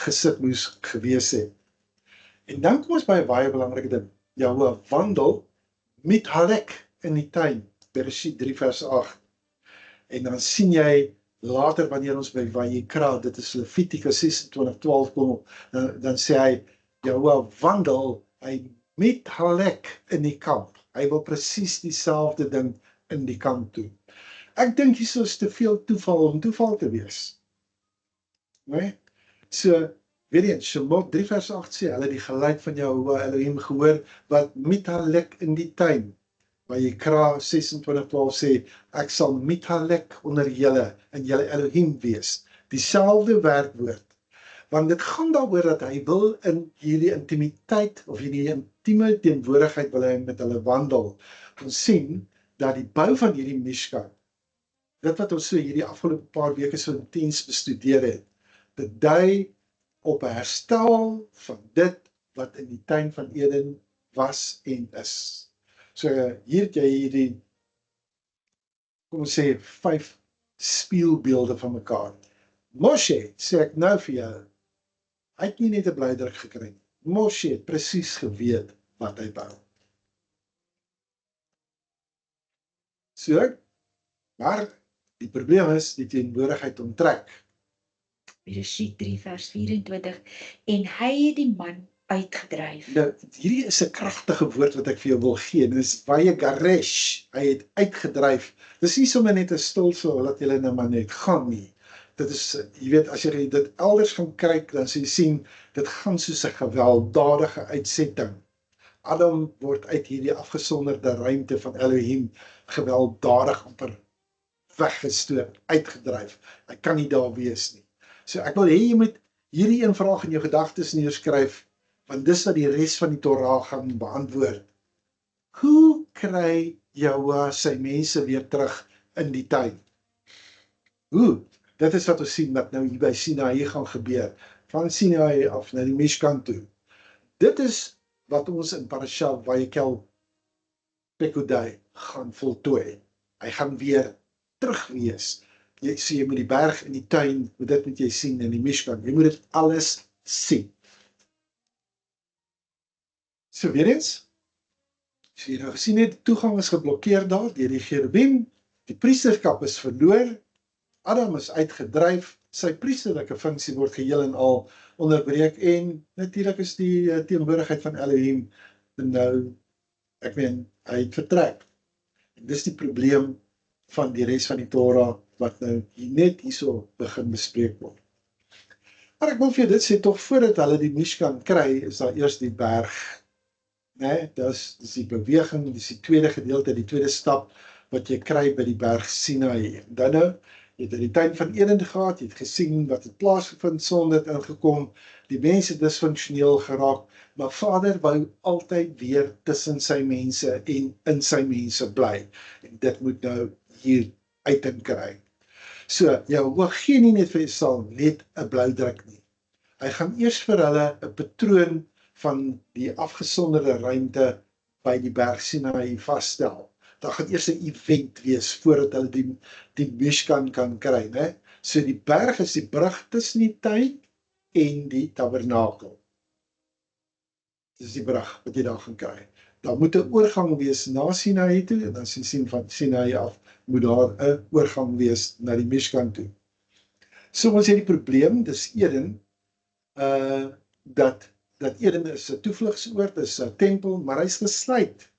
S1: gesit moes gewees het. En dan kom ons by 'n baie belangrike ding. Jou wandel met Halek in die tuin, Bereshit 3 vers 8. En dan sien jy later wanneer ons by Vayikra, dit is Levitikus 26:12 kom, dan sê hy, jou wandel, hy met Halek in die kamp. Hy wil presies dieselfde ding in die kamp doen. Ek dink hier is te veel toeval om toeval te wees. Nee? So, weer eens, Shemot 3 vers 8 sê, hulle die geluid van jou Elohim gehoor, wat met Halek in die tuin. Vayikra 26:12 sê, ek sal met Halek onder julle en julle Elohim wees. Dieselfde werkwoord. Want dit gaan daaroor dat hy wil in hierdie intimiteit of hierdie intieme teenwoordigheid wil hy met hulle wandel. Ons sien dat die bou van hierdie Mishkan, dit wat ons so hierdie afgelope paar weke so intens bestudeer het, dit dui op 'n herstel van dit wat in die tuin van Eden was en is. So hier het jy hierdie, kom ons sê, 5 spieelbeelde van mekaar. Moshe, sê ek nou vir jou, hy het nie net 'n blydruk gekry nie. Moshe het presies geweet wat hy bou. So, maar die probleem is, die teenwoordigheid onttrek.
S2: Bereshit 3 vers 24, en hy het die man uitgedryf.
S1: Nou, hierdie is 'n kragtige woord wat ek vir jou wil gee. Dit is Vayegaresh. Hy het uitgedryf. Dis nie sommer net 'n stilsel dat jy nou maar net gaan nie. Dit is, jy weet, as jy dit elders gaan kyk, dan sal jy sien, dit gaan soos 'n gewelddadige uitsetting. Adam word uit hierdie afgesonderde ruimte van Elohim gewelddadig amper weggestoot, uitgedryf. Hy kan nie daar wees nie. So ek wil hê jy moet hierdie een vraag in jou gedagtes neerskryf, want dis wat die res van die Torah gaan beantwoord. Hoe kry Jahweh sy mense weer terug in die tuin? Hoe? Dit is wat ons sien wat nou hier by Sinaï gaan gebeur. Van Sinaï af na die Mishkan toe. Dit is wat ons in Parasha Vayekel Pekudai gaan voltooi. Hy gaan weer terug wees. jy moet die berg in die tuin, dit moet jy sien in die Mishkan. Jy moet dit alles sien. So weer eens, as jy nou gesien het, die toegang is geblokkeer daar deur die cherubim, die priesterskap is verloor, Adam is uitgedryf, sy priesterlike funksie word geheel en al onderbreek en natuurlik is die teenwoordigheid van Elohim nou, ek meen, hy het vertrek. En dis die probleem van die res van die Torah wat nou net hierso begin bespreek word. Maar ek wil vir jou dit sê, toch voordat hulle die Mishkan kry, is daar eers die berg. Nee, dis die beweging, dis die tweede gedeelte, die tweede stap wat jy kry by die berg Sinai. En dan nou, jy het in die tuin van Eden gehad, jy het gesien wat het plaasgevind, sonde het ingekom, die mense dysfunksioneel geraak, maar Vader wou altyd weer tussen sy mense en in sy mense bly. En dit moet nou hier uiting kry. So, jou oog gee nie net vir Israel net 'n bloudruk nie. Hy gaan eers vir hulle 'n patroon van die afgesonderde ruimte by die berg Sinai vasstel. Daar gaan eers 'n event wees voordat hulle die Mishkan kan kry, né? So die berg is die brug tussen die tuin en die tabernakel. Dis die brug wat jy daar gaan kry. Daar moet 'n oorgang wees na Sinai toe, en as jy sien van Sinai af, moet daar 'n oorgang wees na die Mishkan toe. So ons het die probleem, dis Eden, dat Eden is 'n toevlugsoord, is 'n tempel, maar hy's gesluit.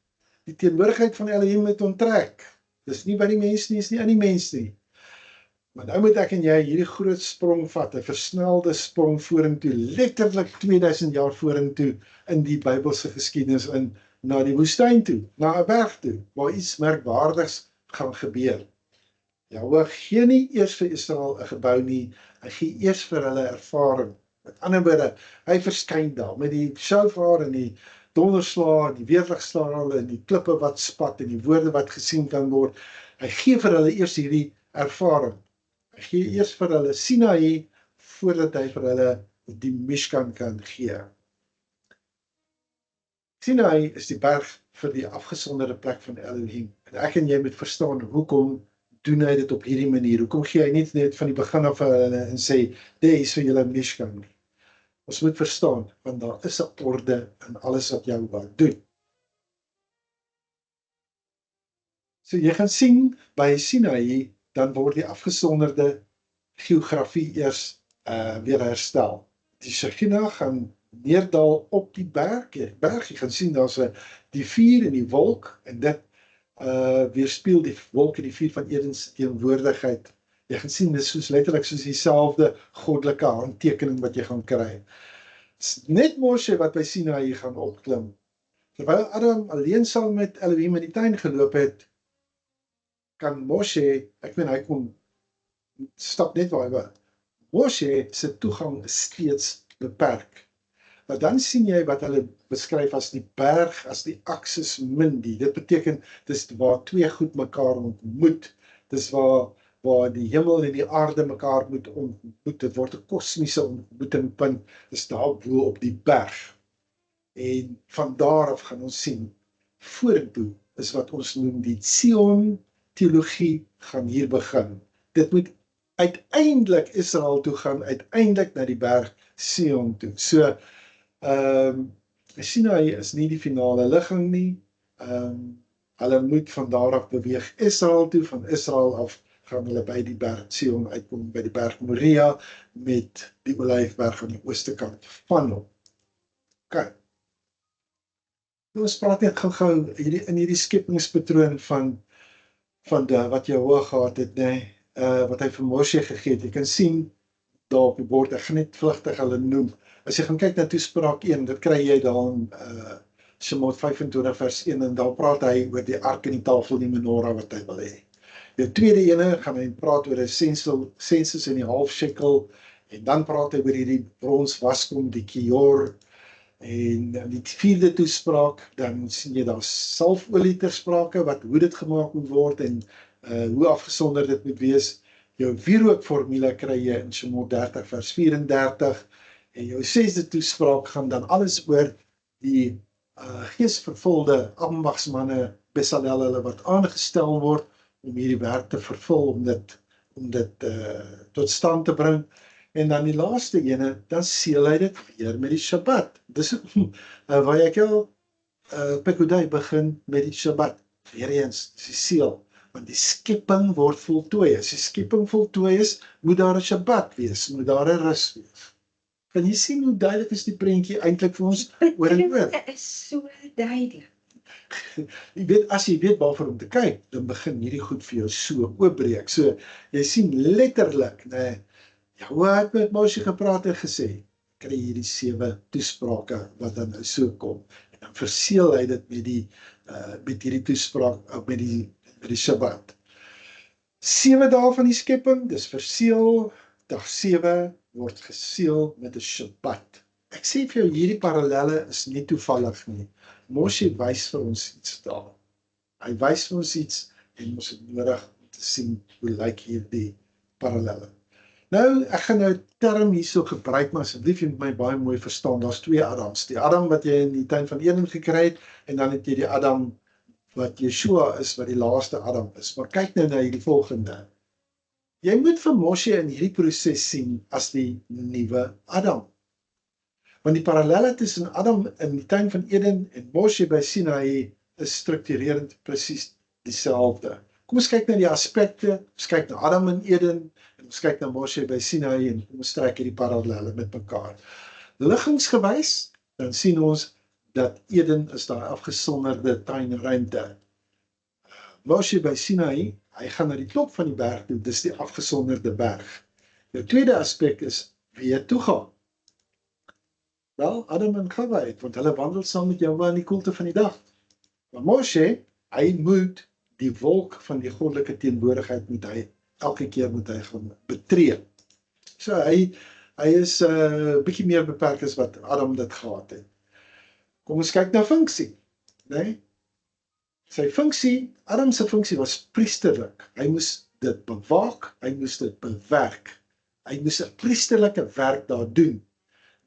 S1: Die teenwoordigheid van Elohim het onttrek. Dis nie by die mens nie, is nie in die mens nie. Maar nou moet ek en jy hierdie groot sprong vat, 'n versnelde sprong vorentoe, letterlik 2000 jaar vorentoe in die Bybelse geskiedenis in, na die woestyn toe, na 'n berg toe, waar iets merkwaardigs gaan gebeur. Jahwe gee nie eers vir Israel 'n gebou nie, hy gee eers vir hulle ervaring. Met ander woorde, hy verskyn daar met die shofar en die donderslae, die weerligstrale en die klippe wat spat en die woorde wat gesien kan word. Hy gee vir hulle eers hierdie ervaring. Hy gee eers vir hulle Sinai voordat hy vir hulle die Mishkan kan gee. Sinai is die berg vir die afgesonderde plek van Elohim. En ek en jy moet verstaan, hoekom doen hy dit op hierdie manier? Hoekom gee hy nie net van die begin af vir hulle en sê, dit is vir julle Mishkan nie? Ons moet verstaan, want daar is 'n orde in alles wat Jahwe doen. So jy gaan sien, by Sinai, dan word die afgesonderde geografie eers weer herstel. Die Shekhinah gaan neerdal op die berg, jy gaan sien, daar's die vuur en die wolk, en dit weerspieël die wolk en die vuur van Eden se teenwoordigheid. Jy gaan sien, dit is soos letterlik soos dieselfde goddelike handtekening wat jy gaan kry. Net Moshe wat by Sinai gaan opklim. Terwyl Adam alleen saam met Elohim in die tuin geloop het, kan Moshe, ek meen hy kon stap net waar hy was. Moshe se toegang is steeds beperk. Maar dan sien jy wat hulle beskryf as die berg, as die axis mundi. Dit beteken, dis waar twee goed mekaar ontmoet. Dis waar die hemel en die aarde mekaar moet ontmoet. Dit word 'n kosmiese ontmoetingpunt. Dis daar bo op die berg. En van daar af gaan ons sien, vorentoe is wat ons noem die Zion teologie gaan hier begin. Dit moet uiteindelik Israel toe gaan, uiteindelik na die berg Sion toe. So, Sinai is nie die finale ligging nie. Hulle moet van daar af beweeg Israel toe, van Israel af gaan hulle by die berg Sion uitkom, by die berg Moria, met die Olyfberg aan die ooste kant van hom. OK. Ons praat net gou in hierdie skepingspatroon van wat Jahwe gehad het, wat hy vir Moshe gegee het. Jy kan sien daar op die bord, ek gaan net vlugtig hulle noem. As jy gaan kyk na Toespraak 1, dit kry jy daar in Shemot 25 vers 1, en daar praat hy oor die ark en die tafel, die menorah wat hy wil hê. Die tweede ene gaan hy praat oor 'n sensus in die half shekel, en dan praat hy oor hierdie brons waskom, die kior, en die vierde toespraak, dan sien jy daar salfolie ter sprake, hoe dit gemaak moet word, en hoe afgesonder dit moet wees. Jou wierookformule kry jy in Shemot 30 vers 34, en jou sesde toespraak gaan dan alles oor die geesvervulde ambagsmanne, Besalel, hulle wat aangestel word om hierdie werk te vervul, om dit om dit tot stand te bring. En dan die laaste ene, dan seël hy dit weer met die Shabbat. Dis waar ek Pekudai begin met die Shabbat. Weer eens, dis die seël. Want die skepping word voltooi. As die skepping voltooi is, moet daar 'n Shabbat wees, moet daar 'n rus wees. Kan jy sien hoe duidelik is die prentjie eintlik vir ons oor en oor?
S2: Dit is so duidelik.
S1: Jy weet, as jy weet waarvoor om te kyk, dan begin hierdie goed vir jou so oopbreek. So, jy sien letterlik, nee, Jahwe het met Moshe gepraat en gesê, kry hierdie 7 toesprake wat dan nou so kom. En dan verseël hy dit met hierdie toespraak, met die Shabbat. 7 dae van die skepping, dis verseël, dag 7 word geseël met 'n Shabbat. Ek sê vir jou, hierdie parallelle is nie toevallig nie. Moshe wys vir ons iets daar. Hy wys vir ons iets en ons het nodig om te sien hoe lyk hierdie parallelle. Nou, ek gaan nou 'n term hierso gebruik, maar asseblief jy moet my baie mooi verstaan. Daar's 2 Adams. Die Adam wat jy in die tuin van Eden gekry het, en dan het jy die Adam wat Yeshua is, wat die laaste Adam is. Maar kyk nou na hierdie volgende. Jy moet vir Moshe in hierdie proses sien as die nuwe Adam. Want die parallelle tussen Adam in die tuin van Eden en Moshe by Sinai is strukturerend presies dieselfde. Kom ons kyk na die aspekte, ons kyk na Adam in Eden, en ons kyk na Moshe by Sinai, en kom ons trek hierdie parallelle met mekaar. Liggingsgewys, dan sien ons dat Eden is daai afgesonderde tuinruimte. Moshe by Sinai, hy gaan na die top van die berg toe, dis die afgesonderde berg. Die tweede aspek is wie het toegang. Wel, Adam en Chava het, want hulle wandel saam met Jahwe in die koelte van die dag. Maar Moshe, hy moet die wolk van die goddelike teenwoordigheid elke keer moet hy gaan betree. So hy is bietjie meer beperk as wat Adam dit gehad het. Kom ons kyk na funksie, né? Sy funksie, Adam se funksie was priesterlik. Hy moes dit bewaak, hy moes dit bewerk. Hy moes 'n priesterlike werk daar doen.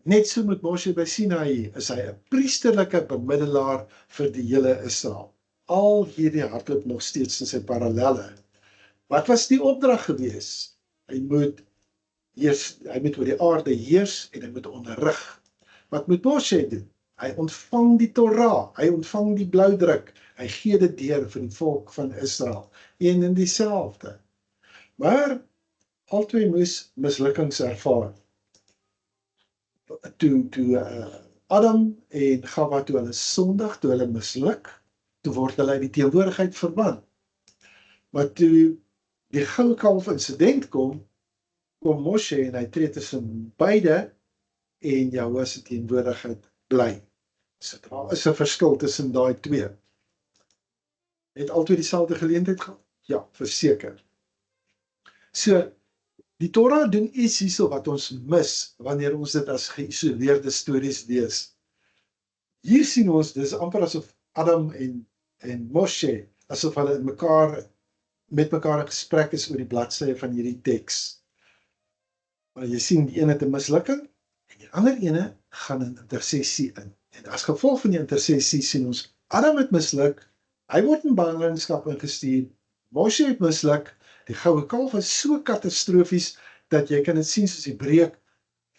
S1: Net so met Moshe by Sinai is hy 'n priesterlike bemiddelaar vir die hele Israel. Al hierdie hardloop nog steeds in sy parallelle. Wat was die opdrag gewees? Hy moet oor die aarde heers en hy moet onderrig. Wat moet Moshe doen? Hy ontvang die Torah, hy ontvang die blauwdruk, hy gee dit deur vir die volk van Israel. Een en dieselfde. Maar albei moes mislukkings ervaar. Toe Adam en Chava, toe hulle sondig, toe hulle misluk, toe word hulle uit die teenwoordigheid verban. Maar toe die goudkalf insident kom Moshe en hy tree tussen beide en Jahwe se teenwoordigheid bly. So daar is 'n verskil tussen daai twee. Het altyd dieselfde geleentheid gehad? Ja, verseker. So, die Torah doen iets hierso wat ons mis wanneer ons dit as geïsoleerde stories lees. Hier sien ons, dis amper asof Adam en Moshe, asof hulle met mekaar in gesprek is oor die bladsye van hierdie teks. Maar jy sien, die ene het 'n mislukking en die ander ene gaan in intersessie in. En as gevolg van die intersessie sien ons, Adam het misluk, hy word in ballingskap ingestuur, Moshe het misluk, die goue kalf is so katastrofies, dat jy kan dit sien soos die breek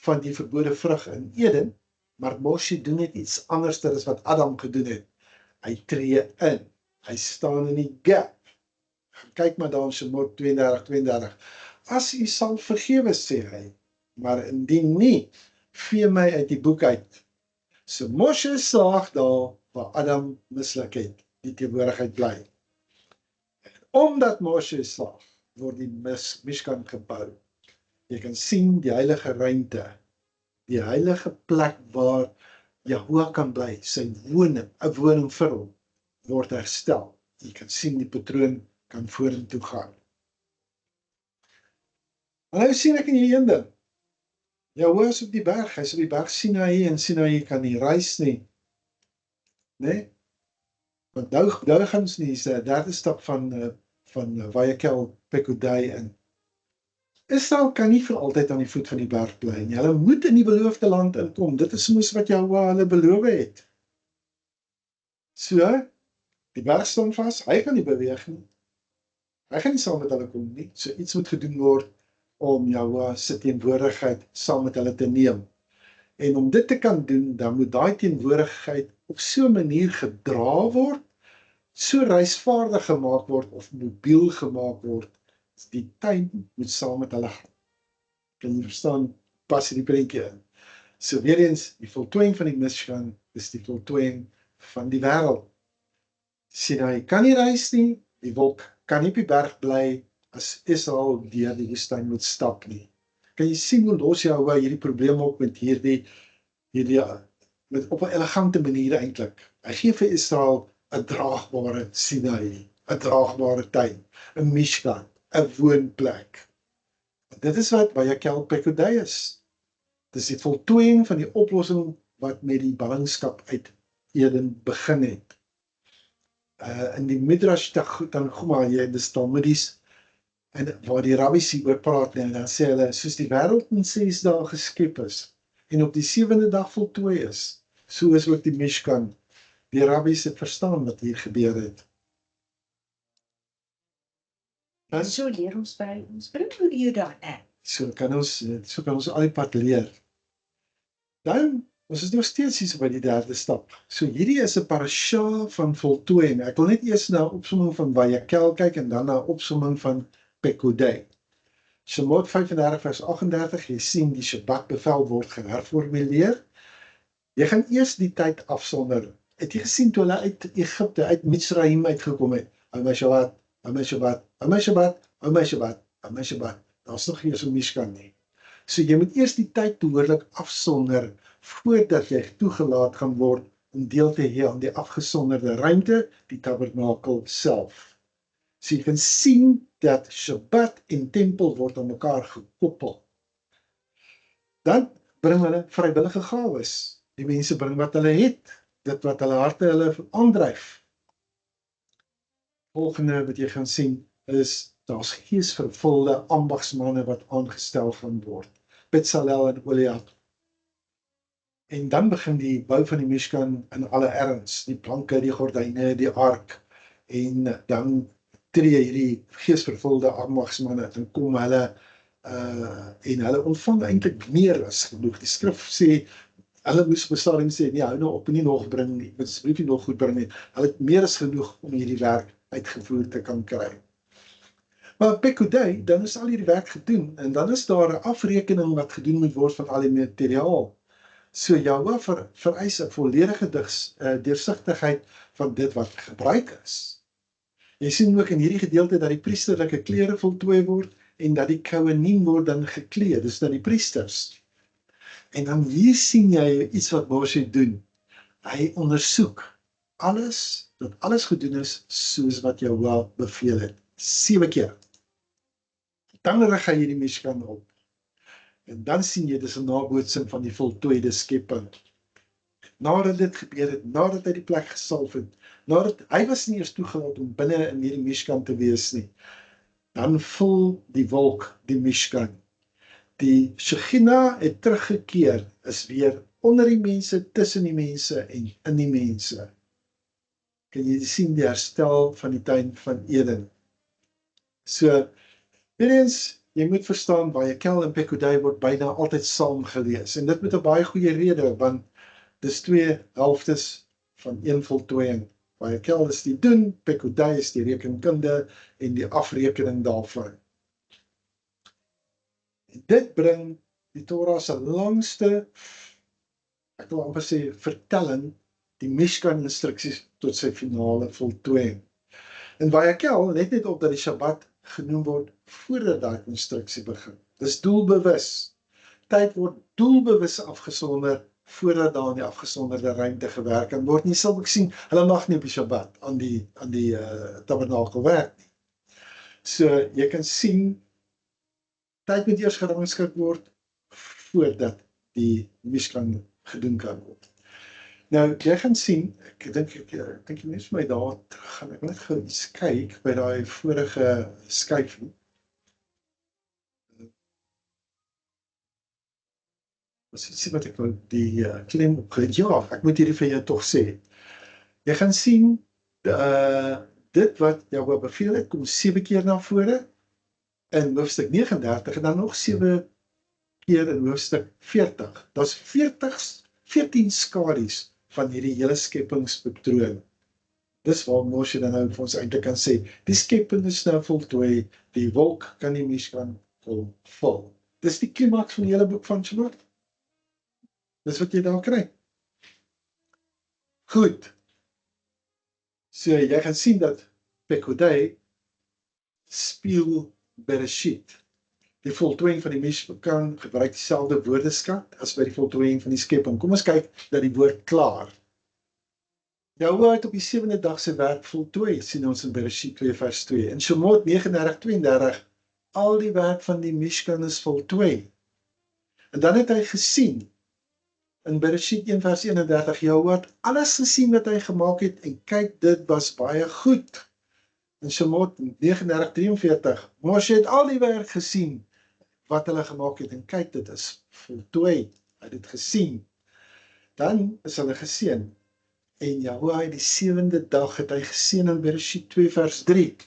S1: van die verbode vrug in Eden, maar Moshe doen net iets anders as wat Adam gedoen het. Hy tree in, hy staan in die gap. Kyk maar daar in Shemot 32:32. As u sal vergewe, sê hy, maar indien nie, vee my uit die boek uit. So Moshe slaag daar waar Adam misluk het, die teenwoordigheid bly. Omdat Moshe slaag, word die Mishkan gebou. Jy kan sien die heilige ruimte, die heilige plek waar Jahwe kan bly, sy woning, 'n woning vir hom, word herstel. Jy kan sien die patroon kan vorentoe gaan. En nou sien ek in hierdie een ding. Jahwe is op die berg, hy is op die berg Sinai, en Sinai kan nie reis nie. Nee? Want nou gaan ons nie, is die derde stap van Vayakel Pekudai in. Israel kan nie vir altyd aan die voet van die berg bly nie. Hulle moet in die beloofde land inkom. Dit is soos wat Jahwe hulle beloof het. So, die berg staan vas, hy kan nie beweeg nie. Hy gaan nie saam met hulle kom nie. So iets moet gedoen word om Jahwe se teenwoordigheid saam met hulle te neem. En om dit te kan doen, dan moet daai teenwoordigheid op so 'n manier gedra word, so reisvaardig gemaak word of mobiel gemaak word. Die tyd moet saam met hulle gaan. Kan jy verstaan, pas hierdie prentjie in. So weer eens, die voltooiing van die Mishkan is die voltooiing van die wêreld. Sinai kan nie reis nie, die wolk kan nie op die berg bly as Israel deur die woestyn moet stap nie. Kan jy sien hoe los Jahwe hierdie probleem op met hierdie met op 'n elegante manier eintlik. Hy gee vir Israel 'n draagbare Sinai, 'n draagbare tuin, 'n Mishkan, 'n woonplek. Dit is wat Vayakhel Pekudei is. Dis die voltooiing van die oplossing wat met die ballingskap uit Eden begin het. In die Midrash Tanchuma, dis Talmudies, en waar die rabbies hieroor praat, en dan sê hulle, soos die wêreld in 6 dae geskep is, en op die 7de dag voltooi is, so is ook die Mishkan. Die rabbies het verstaan wat hier gebeur het.
S2: En so leer ons by ons broer Jordaan.
S1: So kan ons al die pad leer. Dan, ons is nog steeds hier by die 3de stap. So hierdie is 'n parasha van voltooiing. Ek wil net eers na 'n opsomming van Vayakhel kyk en dan na 'n opsomming van Pekudei. Shemot 35 vers 38, jy sien die Shabbat bevel word geherformuleer. Jy gaan eers die tyd afsonder. Het jy gesien toe hulle uit Egipte, uit Mitzrayim uitgekom het? Hou my Shabbat, hou my Shabbat, hou my Shabbat, hou my Shabbat, hou my Shabbat. Daar's nog nie eens 'n Mishkan nie. So jy moet eers die tyd behoorlik afsonder voordat jy toegelaat gaan word om deel te hê aan die afgesonderde ruimte, die tabernakel self. So jy kan sien dat Shabbat en tempel word aan mekaar gekoppel. Dan bring hulle vrywillige gawes. Die mense bring wat hulle het, dit wat hulle harte hulle aandryf. Volgende wat jy gaan sien is, daar's geesvervulde ambagsmanne wat aangestel gaan word. Bezalel en Oholiab. En dan begin die bou van die Mishkan in alle erns, die planke, die gordyne, die ark, en dan tree hierdie geesvervulde ambagsmanne en kom hulle en hulle ontvang eintlik meer as genoeg. Die skrif sê, hulle moes op 'n stadium sê, nee, hou nou op en nie nog bring nie, moet asseblief nie nog goed bring nie. Hulle het meer as genoeg om hierdie werk uitgevoer te kan kry. Maar Pekudei, dan is al hierdie werk gedoen, en dan is daar 'n afrekening wat gedoen moet word van al die materiaal. So Jahwe vereis 'n volledige deursigtigheid van dit wat gebruik is. Jy sien ook in hierdie gedeelte dat die priesterlike klere voltooi word, en dat die kohaniem word dan geklee, dis dan die priesters. En dan hier sien jy iets wat Moshe doen. Hy ondersoek dat alles gedoen is soos wat Jahwe beveel het. 7 keer. Dan rig hy hierdie Mishkan op. En dan sien jy, dis 'n nabootsing van die voltooide skepping. Nadat dit gebeur het, nadat hy die plek gesalf het, nadat hy was nie eers toegelaat om binne in hierdie Mishkan te wees nie, dan vul die wolk die Mishkan. Die Shekhinah het teruggekeer, is weer onder die mense, tussen die mense en in die mense. Kan jy sien die herstel van die tuin van Eden. So, weer eens, jy moet verstaan, Vayakhel en Pekudei word byna altyd saam gelees. En dit met 'n baie goeie rede, want dis 2 helftes van een voltooiing. Vayakhel is die doen, Pekudei is die rekenkunde en die afrekening daarvan. En dit bring die Torah se langste, ek wil amper sê, vertelling, die Mishkan instruksies tot sy finale voltooiing. En Vayakhel net op dat die Shabbat genoem word voordat daai instruksie begin. Dis doelbewus. Tyd word doelbewus afgesonder voordat daar in die afgesonderde ruimte gewerk kan word. Jy sal ook sien, hulle mag nie op die Shabbat aan die tabernakel werk nie. So jy kan sien, tyd moet eers gerangskik word voordat die Mishkan gedoen kan word. Nou, jy gaan sien, ek dink jy mens my daar terug gaan, ek wil net gou iets kyk by daai vorige skyfie. Ons sien wat ek wil die klem opgelet. Ja, ek moet hierdie vir jou tog sê. Jy gaan sien, dit wat Jahwe beveel het, kom 7 keer na vore in hoofstuk 39 en dan nog 7 keer in hoofstuk 40. Daar's 14 skadu's van hierdie hele skepingspatroon. Dis waar Moshe dan nou vir ons eintlik kan sê, die skepping is nou voltooi, die wolk kan die Mishkan vul. Dis die klimaks van die hele boek van Shemot. Dis wat jy daar kry. Goed. So jy gaan sien dat Pekudei speel Bereshit. Die voltooiing van die Mishkan gebruik dieselfde woordeskat as by die voltooiing van die skepping. Kom ons kyk dat die woord klaar. Jahwe het op die 7de dag sy werk voltooi, sien ons in Bereshit 2 vers 2. In Shemot 39:32, al die werk van die Mishkan is voltooi. En dan het hy gesien, in Bereshit 1 vers 31, Jahwe het alles gesien wat hy gemaak het, en kyk, dit was baie goed. In Shemot 39:43, Moshe het al die werk gesien, wat hulle gemaak het, en kyk, dit is voltooi. Hy het dit gesien. Dan is hulle geseën. En Jahwe het die 7de dag het hy geseën in Bereshit 2 vers 3.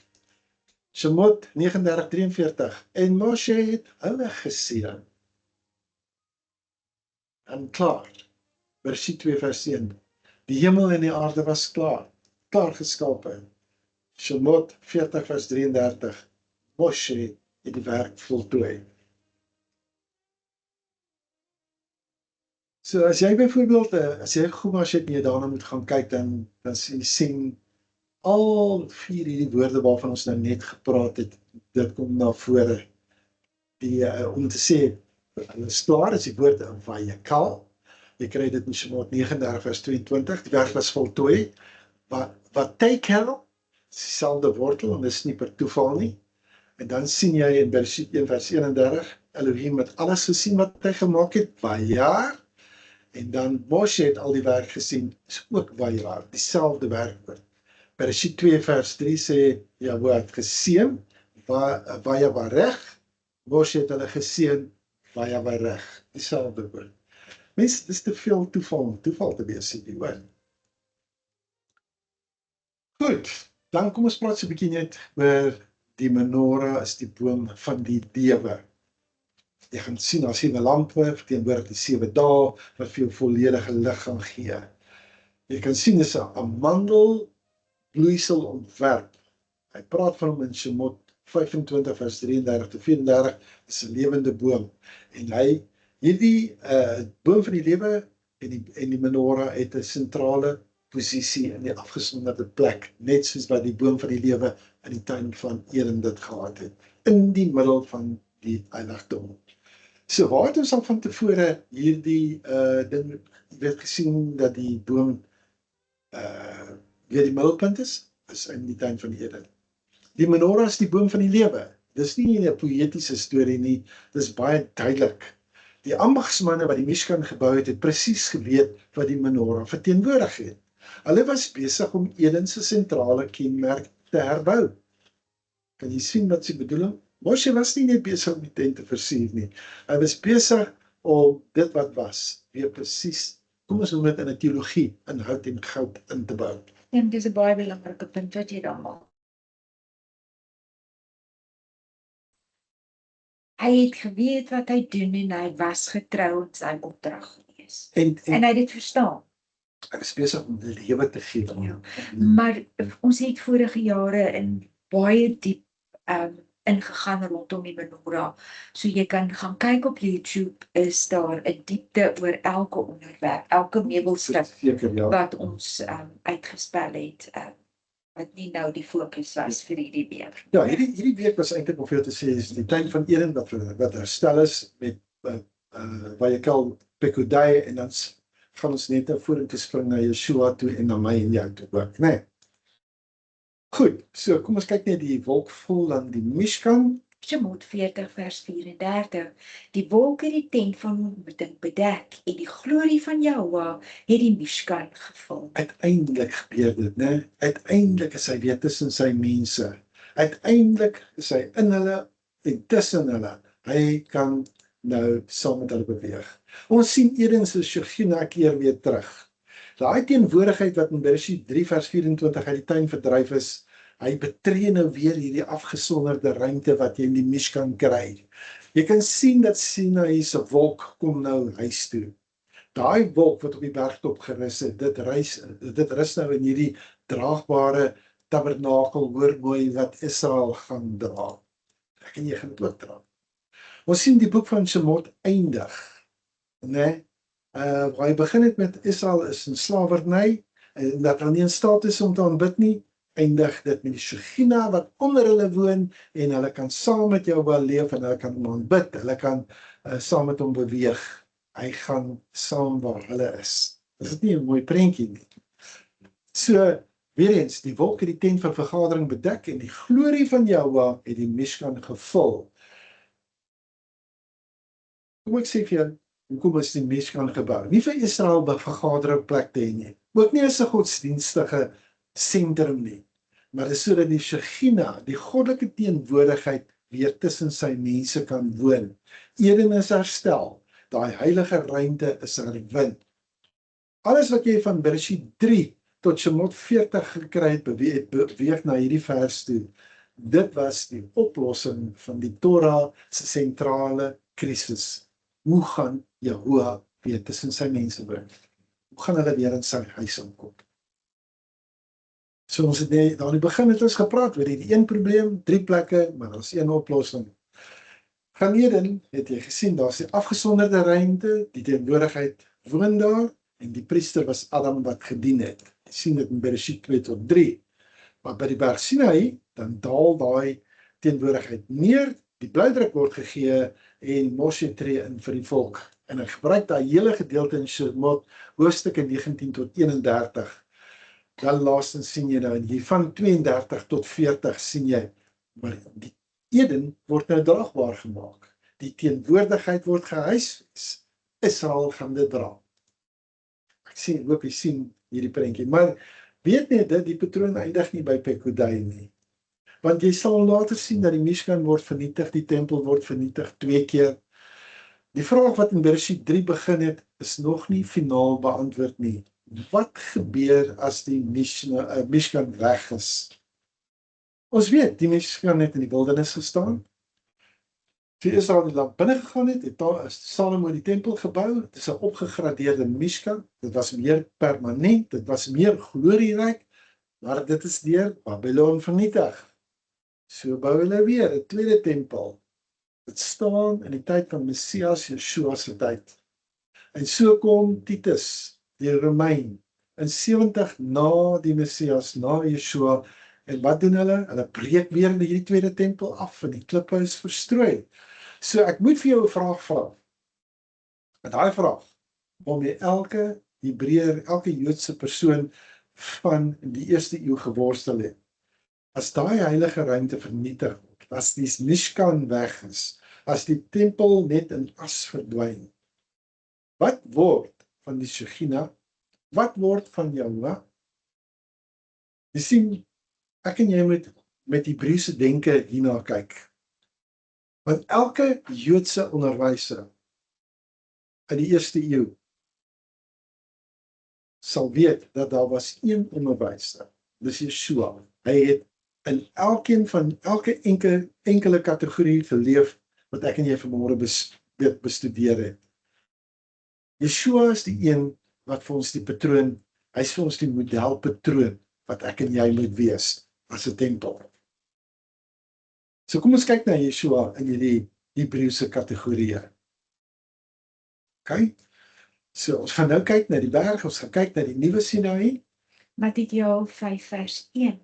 S1: Shemot 39:43. En Moshe het hulle geseën. En klaar. Bereshit 2 vers 1. Die hemel en die aarde was klaar geskape. Shemot 40 vers 33. Moshe het die werk voltooi. So as jy byvoorbeeld, as jy Chumash het en jy daarna moet gaan kyk, dan sien al 4 hierdie woorde waarvan ons nou net gepraat het, dit kom na vore. Om te sê, hulle is klaar, is die woord Vayakal. Jy kry dit in Shemot 39 vers 22, die werk was voltooi. Wat Tekel, dieselfde wortel, en dit is nie per toeval nie. En dan sien jy in Bereshit 1 vers 31, Elohim het alles gesien wat hy gemaak het, Vayaar. En dan Moshe het al die werk gesien, is ook Vayaar, dieselfde werkwoord. Bereshit 2 vers 3 sê, Jahwe het geseën, Vayavarech, Moshe het hulle geseën, Vayavarech, dieselfde woord. Mens, dis te veel toeval te wees, die woord. Goed, dan kom ons praat so 'n bietjie net oor die menorah is die boom van die lewe. Jy gaan sien, as 7 lampe, verteenwoordig die 7 dae, wat vir jou volledige lig gaan gee. Jy kan sien, dis 'n amandelbloeisel ontwerp. Hy praat van hom in Shemot 25 vers 33 tot 34, is 'n lewende boom. En hierdie boom van die lewe en die menorah het 'n sentrale posisie in die afgesonderde plek, net soos wat die boom van die lewe in die tuin van Eden dit gehad het, in die middel van die heiligdom. So waar het ons al van tevore hierdie ding, werd gesien dat die boom weer die middelpunt is in die tuin van Eden. Die menorah is die boom van die lewe. Dis nie 'n poëtiese storie nie, dis baie duidelik. Die ambagsmanne wat die Mishkan gebou het, het presies geweet wat die menorah verteenwoordig het. Hulle was besig om Eden se sentrale kenmerk te herbou. Kan jy sien wat sy bedoeling? Moshe was nie net besig om die tent te versier nie. Hy was besig om dit wat was, weer presies, kom ons noem dit in 'n teologie, in hout en goud in te bou.
S2: En dis 'n baie belangrike punt wat jy dan maak. Hy het geweet wat hy doen en hy was getrou in sy opdrag gewees. En hy het dit verstaan.
S1: Hy was besig om lewe te gee.
S2: Ja. Maar ons het vorige jare in baie diep ingegaan rondom die menorah. So jy kan gaan kyk op YouTube, is daar 'n diepte oor elke onderwerp, elke meubelstuk wat ons uitgespel het, wat nie nou die fokus was vir hierdie week.
S1: Ja, hierdie week was eintlik om vir jou te sê, is die tuin van Eden wat herstel is met Vayakal Pekudei, en dan gaan ons net vorentoe spring na Yeshua toe en na my en jou toe ook, né? Goed, so kom ons kyk net die wolk vol dan die Mishkan.
S2: Shemot 40 vers 34. Die wolk het die tent van ontmoeting bedek en die glorie van Jahwe het die Mishkan gevul.
S1: Uiteindelik gebeur dit, né? Uiteindelik is hy weer tussen sy mense. Uiteindelik is hy in hulle en tussen hulle. Hy kan nou saam met hulle beweeg. Ons sien Eden se Shekhinah keer weer terug. Daai teenwoordigheid wat in Bereshit 3 vers 24 uit die tuin verdryf is, Hy betree nou weer hierdie afgesonderde ruimte wat jy in die Mishkan kry. Jy kan sien dat Sinaï se wolk kom nou huis toe. Daai wolk wat op die bergtop gerus het, dit rus nou in hierdie draagbare tabernakel, hoor mooi, wat Israel gaan dra. Ek en jy gaan dit ook dra. Ons sien die boek van Shemot eindig, né? Waar hy begin het met Israel is in slawerny, en dat hulle nie in staat is om te aanbid nie, eindig dit met die Shekhinah wat onder hulle woon, en hulle kan saam met jou wel leef, en hulle kan hom aanbid, hulle kan saam met hom beweeg. Hy gaan saam waar hulle is. Is dit nie 'n mooi prentjie nie? So, weer eens, die wolk het die tent van vergadering bedek, en die glorie van Jahwe het die Mishkan gevul. Kom ek sê vir jou, hoekom is die Mishkan gebou? Nie vir Israel 'n vergaderingplek te hê nie, ook nie as 'n godsdienstige sentrum nie, maar dis sodat die Shekhinah, die goddelike teenwoordigheid, weer tussen sy mense kan woon. Eden is herstel, daai heilige ruimte is herwin. Alles wat jy van Bereshit 3 tot Shemot 40 gekry het, beweeg na hierdie vers toe. Dit was die oplossing van die Torah se sentrale krisis. Hoe gaan Jahwe weer tussen sy mense woon? Hoe gaan hulle weer in sy huis inkom? So ons het daar in die begin het ons gepraat oor die een probleem, 3 plekke, maar daar's een oplossing. Gaan Eden, het jy gesien, daar's die afgesonderde ruimte, die teenwoordigheid woon daar, en die priester was Adam wat gedien het. Jy sien dit in Bereshit 2 tot 3. Maar by die berg Sinaï, dan daal daai teenwoordigheid neer, die blydruk word gegee, en Moshe tree in vir die volk. En hy gebruik daai hele gedeelte in Shemot, hoofstukke 19 tot 31. Dan laastens sien jy nou, en hier van 32 tot 40 sien jy, maar die Eden word nou draagbaar gemaak. Die teenwoordigheid word gehuisves. Israel gaan dit dra. Ek sien, hoop jy sien hierdie prentjie, maar weet net dit, die patroon eindig nie by Pekudai nie. Want jy sal later sien dat die Mishkan word vernietig, die tempel word vernietig 2 keer. Die vraag wat in Bereshit 3 begin het, is nog nie finaal beantwoord nie. Wat gebeur as die Mishkan weg is? Ons weet, die Mishkan het in die wildernis gestaan. Toe Israel die land binne gegaan het Salomo die tempel gebou. Dit is 'n opgegradeerde Mishkan. Dit was meer permanent, dit was meer glorieryk, maar dit is deur Babylon vernietig. So bou hulle weer 'n tweede tempel. Dit staan in die tyd van Messias, Yeshua se tyd. En so kom Titus, die Romein, in 70 na die Messias, na Yeshua, en wat doen hulle? Hulle breek weer in hierdie tweede tempel af, en die klippe is verstrooi. So ek moet vir jou 'n vraag vra. En daai vraag, om jy elke Hebreër, elke Joodse persoon van die eerste eeu geworstel het. As daai heilige ruimte vernietig word, as die Mishkan weg is, as die tempel net in as verdwyn, wat word van die Shekhinah? Wat word van Jahwe? Jy sien, ek en jy moet met Hebreëse denke hierna kyk. Want elke Joodse onderwyser in die eerste eeu sal weet dat daar was een onderwyser, dis Yeshua. Hy het in elke enkele kategorie geleef wat ek en jy vanmôre bestudeer het. Yeshua is die een wat vir ons die patroon, hy is vir ons die modelpatroon wat ek en jy moet wees as 'n tempel. So kom ons kyk na Yeshua in hierdie Hebreëse kategorieë. OK? So ons gaan nou kyk na die berg, ons gaan kyk na die nuwe Sinaï.
S2: Matteus 5 vers 1.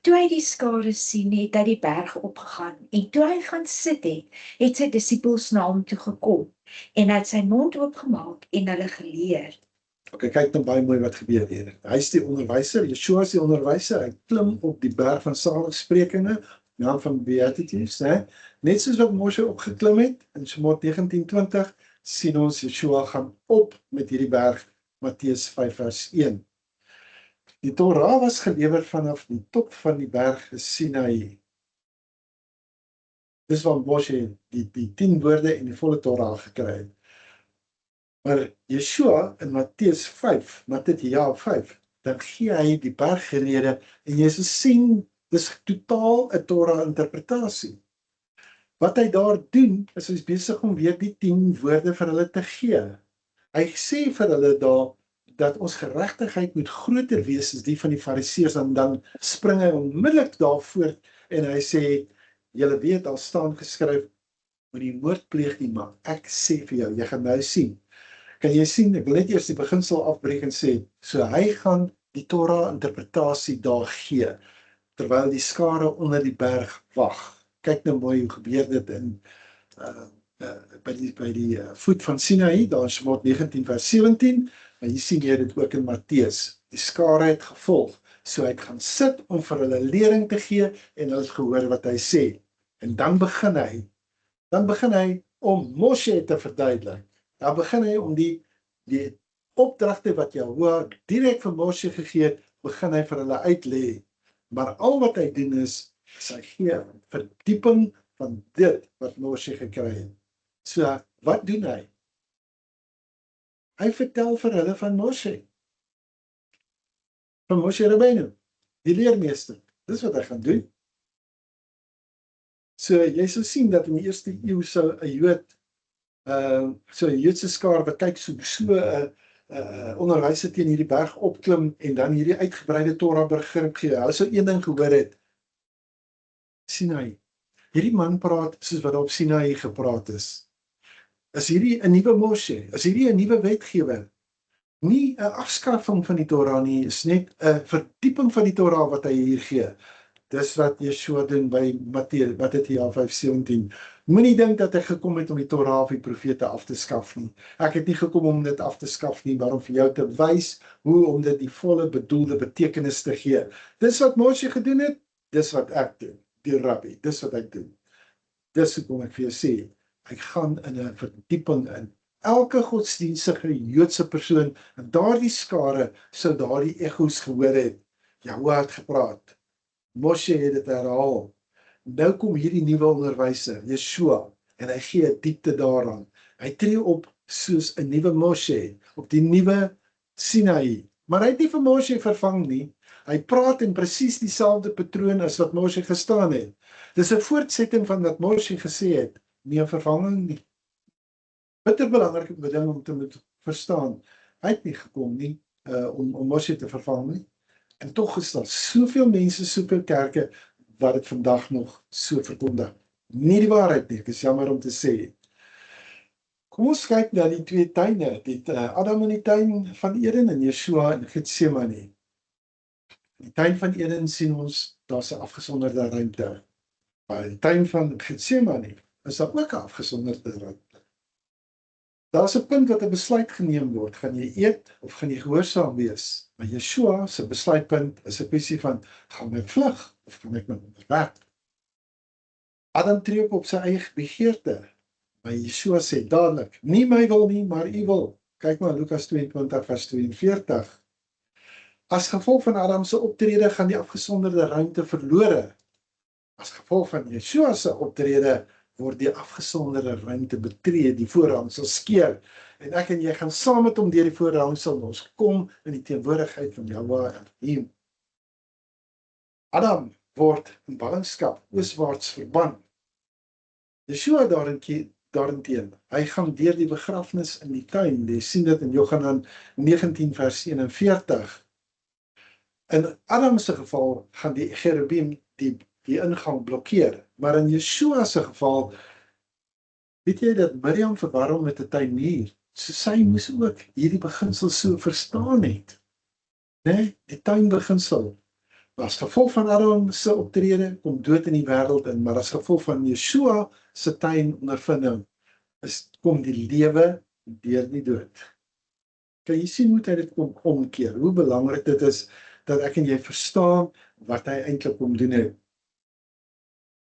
S2: Toe hy die skare sien, het hy die berg opgegaan, en toe hy gaan sit het sy disippels na hom toe gekom, en hy het sy mond oopgemaak en hulle geleer.
S1: OK, kyk nou baie mooi wat gebeur hier. Hy is die onderwyser, Yeshua is die onderwyser, hy klim op die berg van saligsprekinge, naam van Beatitudes, net soos wat Moshe opgeklim het, in Shemot 19:20, sien ons Yeshua gaan op met hierdie berg, Matteus 5 vers 1. Die Torah was gelewer vanaf die top van die berg Sinaï. Dis waar Moshe die 10 woorde en die volle Torah gekry het. Maar Yeshua in Matteus 5, dan gee hy die bergrede, en jy sien Dis totaal 'n Torah interpretasie. Wat hy daar doen, is hy besig om weer die 10 woorde vir hulle te gee. Hy sê vir hulle daar dat ons geregtigheid moet groter wees as die van die Fariseërs, en dan spring hy onmiddellik daarvoor en hy sê, julle weet, daar staan geskryf, moenie moord pleeg nie, maar ek sê vir jou, jy gaan nou sien. Kan jy sien, ek wil net eers die beginsel afbreek en sê, so hy gaan die Torah interpretasie daar gee, terwyl die skare onder die berg wag. Kyk nou mooi hoe gebeur dit in by die voet van Sinaï, daar in Shemot 19 vers 17, maar hier sien jy dit ook in Matteus. Die skare het gevolg, so hy het gaan sit om vir hulle lering te gee en hulle het gehoor wat hy sê. En dan begin hy om Moshe te verduidelik. Dan begin hy om die opdragte wat Jahoua direk vir Moshe gegee het, begin hy vir hulle uitlê. Maar al wat hy doen is hy gee verdieping van dit wat Moshe gekry het. So, wat doen hy? Hy vertel vir hulle van Moshe Rabbeinu, die leermeester. Dis wat hy gaan doen. So, jy sal sien dat in die eerste eeu sou 'n Jood, so 'n Joodse skaar wat kyk so 'n onderwyser teen hierdie berg opklim en dan hierdie uitgebreide Torah begrip gee. Hulle sou een ding gehoor het. Sinaï. Hierdie man praat soos wat op Sinaï gepraat is. Is hierdie 'n nuwe Moshe? Is hierdie 'n nuwe wetgewer? Nie 'n afskaffing van die Torah nie, is net 'n verdieping van die Torah wat hy hier gee. Dis wat Yeshua doen by Matteus, wat het hier 5:17. Moenie dink dat hy gekom het om die Torah of die profete af te skaf nie. Ek het nie gekom om dit af te skaf nie, maar om vir jou te wys hoe om dit die volle bedoelde betekenis te gee. Dis wat Moshe gedoen het, dis wat ek doen, die rabbi, dis wat ek doen. Dis hoekom ek vir jou sê, ek gaan in 'n verdieping in. Elke godsdienstige Joodse persoon in daardie skare sou daardie egos gehoor het. Jahoua het gepraat. Moshe het dit herhaal. Nou kom hierdie nuwe onderwyser, Yeshua, en hy gee 'n diepte daaraan. Hy tree op soos 'n nuwe Moshe, op die nuwe Sinaï. Maar hy het nie vir Moshe vervang nie. Hy praat in presies dieselfde patroon as wat Moshe gestaan het. Dis 'n voortsetting van wat Moshe gesê het, nie 'n vervanging nie. Bitter belangrike ding om te moet verstaan. Hy het nie gekom nie om Moshe te vervang nie. En tog is daar soveel mense, soveel kerke wat dit vandag nog so verkondig. Nie die waarheid nie, ek is jammer om te sê. Kom ons kyk na die twee tuine, die Adam in die tuin van Eden en Yeshua in Getsemane. In die tuin van Eden sien ons, daar's 'n afgesonderde ruimte. Maar in die tuin van Getsemane is daar ook 'n afgesonderde ruimte. Daar's 'n punt wat 'n besluit geneem word, gaan jy eet of gaan jy gehoorsaam wees? Maar Yeshua se besluitpunt is 'n kwessie van, gaan ek vlug of gaan ek my onderwerp? Adam tree op sy eie begeerte, maar Yeshua sê dadelik, nie my wil nie, maar u wil. Kyk maar Lukas 22 vers 42. As gevolg van Adam se optrede gaan die afgesonderde ruimte verlore. As gevolg van Yeshua se optrede word die afgesonderde ruimte betree, die voorhangsel skeur. En ek en jy gaan saam met hom deur die voorhangsel, ons kom in die teenwoordigheid van Jahoua Elohim. Adam word in ballingskap ooswaarts verban. Yeshua daarenteen, hy gaan deur die begrafnis in die tuin. Jy sien dit in Johannes 19 vers 41. In Adam se geval gaan die cherubim die ingang blokkeer. Maar in Yeshua se geval, weet jy dat Miriam verwar hom met 'n tuinier. So sy moes ook hierdie beginsel so verstaan het. Nee, die tuinbeginsel. As gevolg van Adam se optrede kom dood in die wêreld in, maar as gevolg van Yeshua se tuinondervinding kom die lewe deur die dood. Kan jy sien hoe hy dit kom omkeer? Hoe belangrik dit is dat ek en jy verstaan wat hy eintlik kom doen het.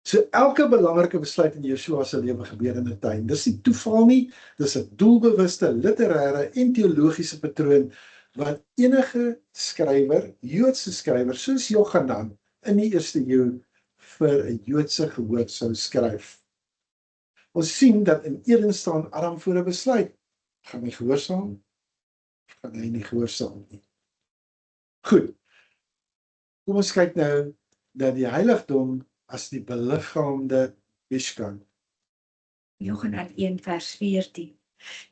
S1: So elke belangrike besluit in Yeshua se lewe gebeur in 'n tuin. Dis nie toeval nie, dis 'n doelbewuste literêre en teologiese patroon wat enige skrywer, Joodse skrywer soos Jochanan in die eerste eeu vir 'n Joodse gehoor sou skryf. Ons sien dat in Eden staan Adam voor 'n besluit. Gaan hy gehoorsaam of gaan hy nie gehoorsaam nie? Goed. Kom ons kyk nou dat die heiligdom as die beliggaamde Mishkan.
S2: Johannes 1 vers 14.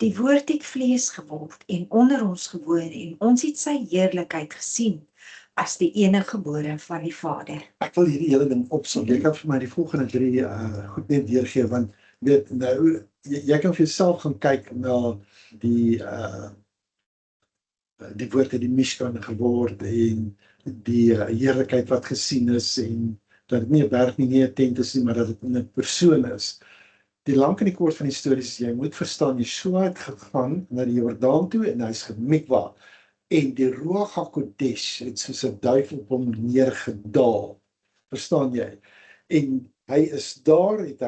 S2: Die woord het vlees geword en onder ons gewoon en ons het sy heerlikheid gesien as die eniggebore van die Vader.
S1: Ek wil hierdie hele ding opsom. Jy kan vir my die volgende 3 goed net deurgee, want weet nou, jy kan vir jouself gaan kyk na die woord het die Mishkan geword en die heerlikheid wat gesien is en dat dit nie 'n berg nie 'n tent is nie, maar dat dit 'n persoon is. Die lank en die kort van die stories is, jy moet verstaan, Yeshua het gegaan na die Jordaan toe en hy's gemikwa. En die Ruach HaKodesh het soos 'n duif op hom neergedaal. Verstaan jy? En hy is daar, is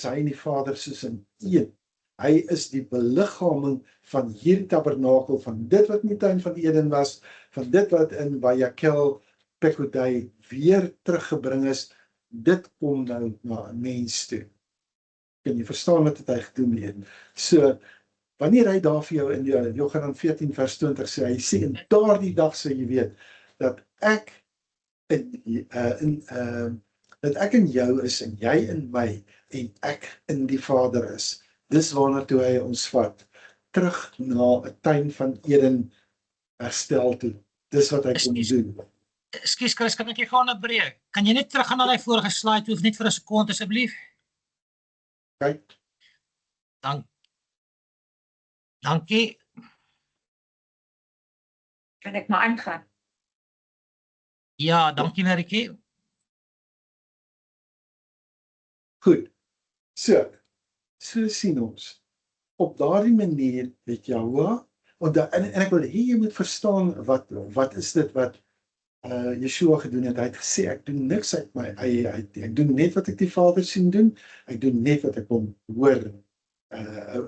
S1: hy en die Vader soos in een. Hy is die beliggaaming van hierdie tabernakel, van dit wat in die tuin van Eden was, van dit wat in Vayakhel Pekudei weer teruggebring is. Dit kom nou na 'n mens toe. Kan jy verstaan wat het hy gedoen het? So, wanneer hy daar vir jou in Johannes 14 vers 20 sê, hy sê, in daardie dag sal jy weet, dat ek in jou is, en jy in my, en ek in die Vader is. Dis waarna toe hy ons vat, terug na 'n tuin van Eden herstel toe. Dis wat hy kom doen.
S3: Ekskuus Chris, kan ek jy gaan 'n breek? Kan jy net teruggaan na die vorige slide toe, of net vir 'n sekonde asseblief?
S1: Kyk.
S3: Dankie.
S2: Kan ek maar aangaan?
S3: Ja, dankie Maritjie.
S1: Goed. So sien ons. Op daardie manier het Jahua, en ek wil hê jy moet verstaan wat is dit wat Yeshua gedoen het. Hy het gesê, ek doen niks uit my eie uit. Ek doen net wat ek die Vader sien doen. Ek doen net wat ek hom hoor.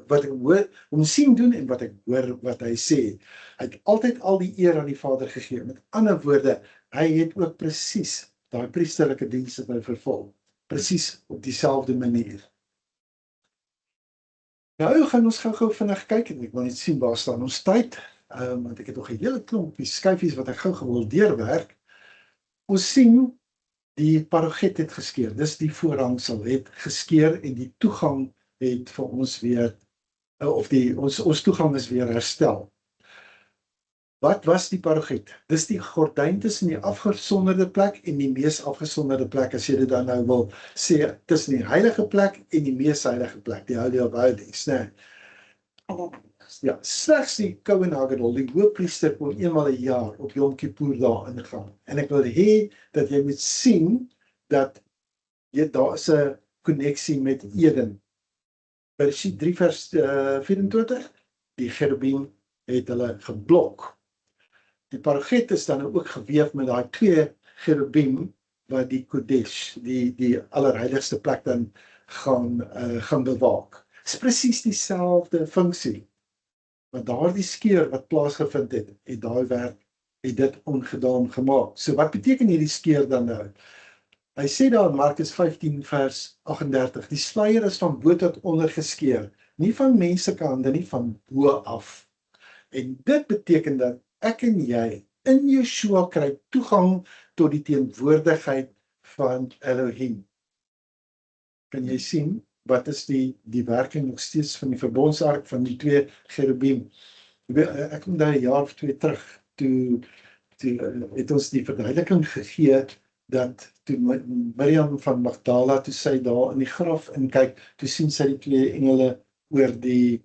S1: Wat ek hoor, hom sien doen en wat ek hoor wat hy sê. Hy het altyd al die eer aan die Vader gegee. Met ander woorde, hy het ook presies daai priesterlike dienste by vervul. Presies op dieselfde manier. Nou gaan ons gou vinnig kyk en ek wil net sien waar staan ons tyd. Want ek het nog 'n hele klompie skyfies wat ek gou wil deurwerk. Ons sien die parochet het geskeur. Dis die voorhangsel het geskeur en die toegang het vir ons weer ons toegang is weer herstel. Wat was die parochet? Dis die gordyn tussen die afgesonderde plek en die mees afgesonderde plek, as jy dit dan nou wil sê, tussen die heilige plek en die mees heilige plek, die Holy of Holies, né? Ja, slegs die Kohen Hagedol, die hoofpriester, kon eenmaal 'n jaar op Yom Kippur daar ingaan. En ek wil hê dat jy moet sien dat daar is 'n koneksie met Eden. Bereshit 3 vers 24, die cherubim het hulle geblok. Die parochet is dan ook geweef met daai 2 cherubim wat die Kodesh, die allerheiligste plek dan gaan bewaak. Dit is presies dieselfde funksie. Maar daardie skeur wat plaasgevind het daai werk, het dit ongedaan gemaak. So wat beteken hierdie skeur dan nou? Hy sê daar in Markus 15 vers 38, die sluier is van bo tot onder geskeur, nie van menslike hande nie, van bo af. En dit beteken dat ek en jy in Yeshua kry toegang tot die teenwoordigheid van Elohim. Kan jy sien? Wat is die werking nog steeds van die verbondsark van die 2 cherubim? Ek kom daar 'n jaar of 2 terug, toe het ons die verduideliking gegee, dat toe Miriam van Magdala, toe sy daar in die graf inkyk, toe sien sy die 2 engele oor die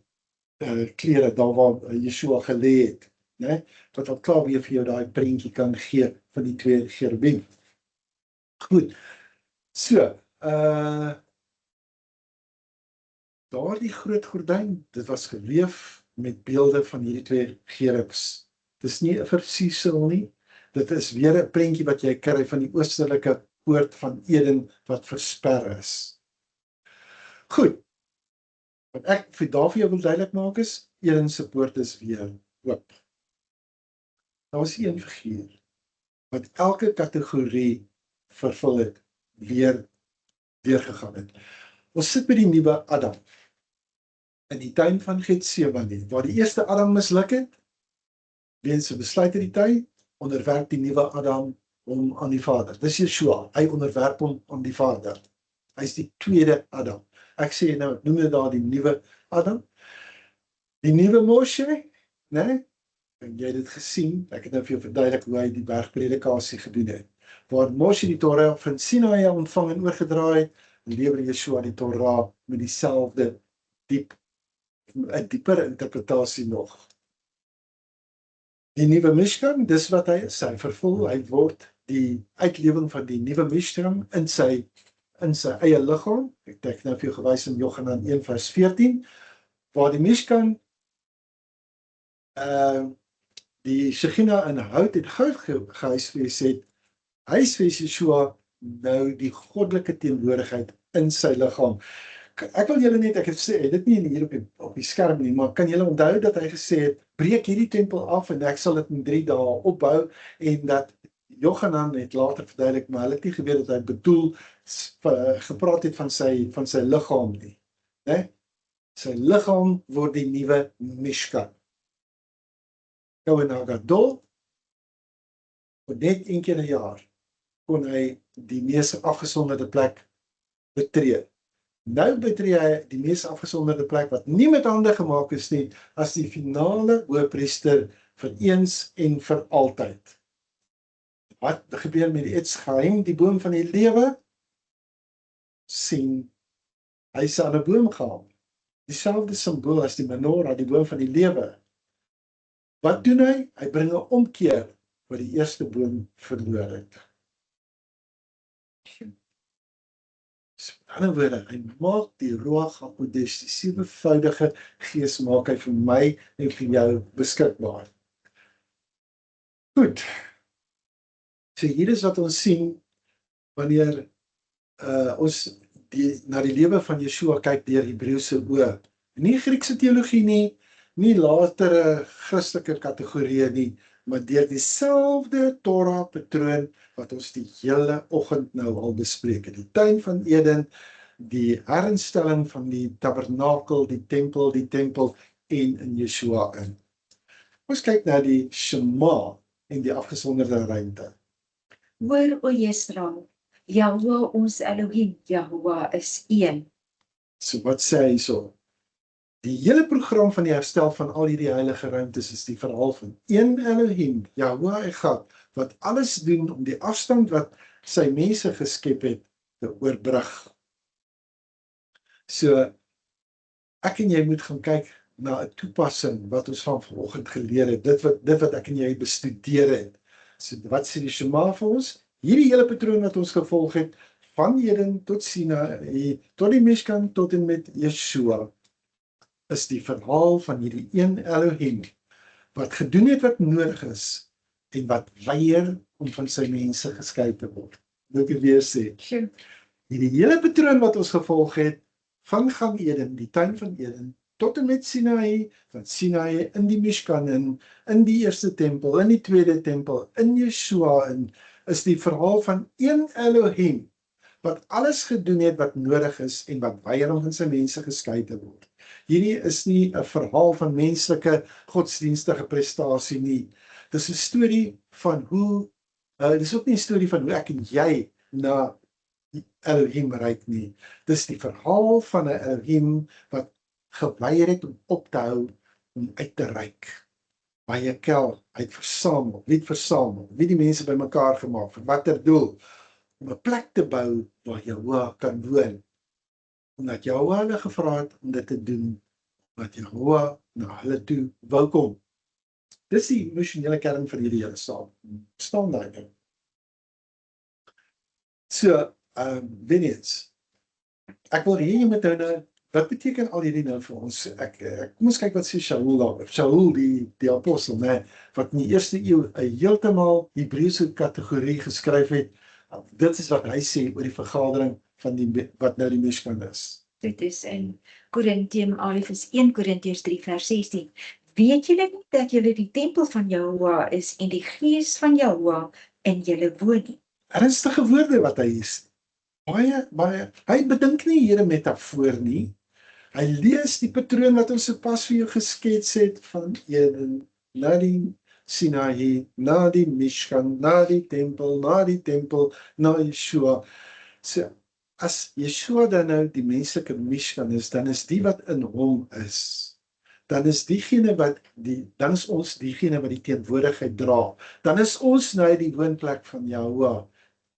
S1: klere, daar waar Yeshua gelê het, né? Wat al klaar weer vir jou daai prentjie kan gee van die 2 cherubim. Goed, so, daardie groot gordyn, dit was geweef met beelde van hierdie 2 cherubs. Dis nie 'n versiesel nie, dit is weer 'n prentjie wat jy kry van die oostelike poort van Eden wat versper is. Goed, wat ek vir jou wil duidelik maak is, Eden se poort is weer oop. Daar was een figuur wat elke kategorie vervul het, weer deurgegaan het. Ons sit by die nuwe Adam in die tuin van Getsemane, waar die eerste Adam misluk het, weens 'n besluit uit die tuin, onderwerp die nuwe Adam hom aan die Vader. Dis Yeshua, hy onderwerp hom aan die Vader. Hy is die tweede Adam. Ek sê nou, ek noem dit daar die nuwe Adam. Die nuwe Moshe, né? En jy het dit gesien, ek het nou vir jou verduidelik hoe hy die bergpredikasie gedoen het. Waar Moshe die Torah van Sinai ontvang en oorgedra het, lewer Yeshua die Torah met dieselfde 'n dieper interpretasie nog. Die nuwe Mishkan, dis wat hy is, hy vervul, hy word die uitlewing van die nuwe Mishkan in sy eie liggaam. Ek het nou vir jou gewys in Johannes 1 vers 14, waar die Mishkan die Shechina in hout en goud gehuisves het, huisves Yeshua nou die goddelike teenwoordigheid in sy liggaam. Ek wil julle net, ek het dit nie hier op die skerm nie, maar kan julle onthou dat hy gesê het, breek hierdie tempel af en ek sal dit in 3 dae opbou, en dat Johanan het later verduidelik, maar hulle het nie geweet dat hy bedoel, gepraat het van sy liggaam nie. Nee? Sy liggaam word die nuwe Mishkan. Kohen Hagadol, net 1 keer 'n jaar, kon hy die mees afgesonderde plek betree. Nou betree hy die mees afgesonderde plek wat nie met hande gemaak is nie, as die finale hoëpriester vir eens en vir altyd. Wat gebeur met die Etz Chaim, die boom van die lewe? Sien, hy is aan 'n boom gehaal. Dieselfde simbool as die menorah, die boom van die lewe. Wat doen hy? Hy bring 'n omkeer wat die eerste boom verloor het. Met ander woorde, hy maak die Ruach HaKodesh, die 7voudige gees, maak hy vir my en vir jou beskikbaar. Goed. So hier is wat ons sien, wanneer ons na die lewe van Yeshua kyk deur Hebreëse oë. Nie Griekse teologie nie latere Christelike kategorieë nie, maar deur dieselfde Torah patroon wat ons die hele oggend nou al bespreek het. Die tuin van Eden, die herinstelling van die tabernakel, die tempel en in Yeshua in. Ons kyk na die Shema en die afgesonderde ruimte.
S2: Hoor, o Israel, Yahweh ons Elohim, Yahweh is een.
S1: So wat sê hy so? Die hele program van die herstel van al hierdie heilige ruimtes is die verhaal van een Elohim, Yahweh Echad, wat alles doen om die afstand wat sy mense geskep het, te oorbrug. So, ek en jy moet gaan kyk na 'n toepassing wat ons vanoggend geleer het, dit wat ek en jy bestudeer het. So, wat sê die Shema vir ons? Hierdie hele patroon wat ons gevolg het, van Eden tot Sinai, tot die Mishkan, tot en met Yeshua, is die verhaal van hierdie een Elohim, wat gedoen het wat nodig is, en wat weier om van sy mense geskei te word. Moet ek weer sê.
S2: Sure.
S1: Hierdie hele patroon wat ons gevolg het, van Gan Eden, die tuin van Eden, tot en met Sinai, van Sinai in die Mishkan in die eerste tempel, in die tweede tempel, in Yeshua in, is die verhaal van een Elohim, wat alles gedoen het wat nodig is, en wat weier om van sy mense geskei te word. Hierdie is nie 'n verhaal van menslike godsdienstige prestasie nie. Dis 'n storie van hoe, dis ook nie 'n storie van hoe ek en jy na Elohim reik nie. Dis die verhaal van 'n Elohim wat geweier het om op te hou, om uit te reik. Baie kel, hy het versamel, wie die mense bymekaar gemaak, vir watter doel? Om 'n plek te bou waar Yahweh kan woon. Omdat Yahweh hulle gevra het om dit te doen, wat Yahweh na hulle toe wou kom. Dis die emosionele kern van hierdie hele saak. Staan daai ding. So, weet eens, ek wil hê jy moet nou, wat beteken al hierdie nou vir ons? Kom ons kyk wat sê Shaul daaroor. Shaul, die apostel, wat in die eerste eeu 'n heeltemal Hebreëse kategorie geskryf het. Dit is wat hy sê oor die vergadering van wat nou die Mishkan is.
S2: Dit is in Korintiërs 1 Korintiërs 3 vers 16. Weet julle nie dat julle die tempel van Yahweh is en die gees van Yahweh in julle woon nie?
S1: Ernstige woorde wat hy is. Baie, hy bedink nie hier 'n metafoor nie. Hy lees die patroon wat ons sopas vir jou geskets het van Eden, na die Sinaï, na die Mishkan, na die tempel, na Yeshua. So, as Yeshua dan nou die menslike Mishkan is, dan is die wat in hom is. Dan is dan is ons diegene wat die teenwoordigheid dra. Dan is ons nou die woonplek van Jahua.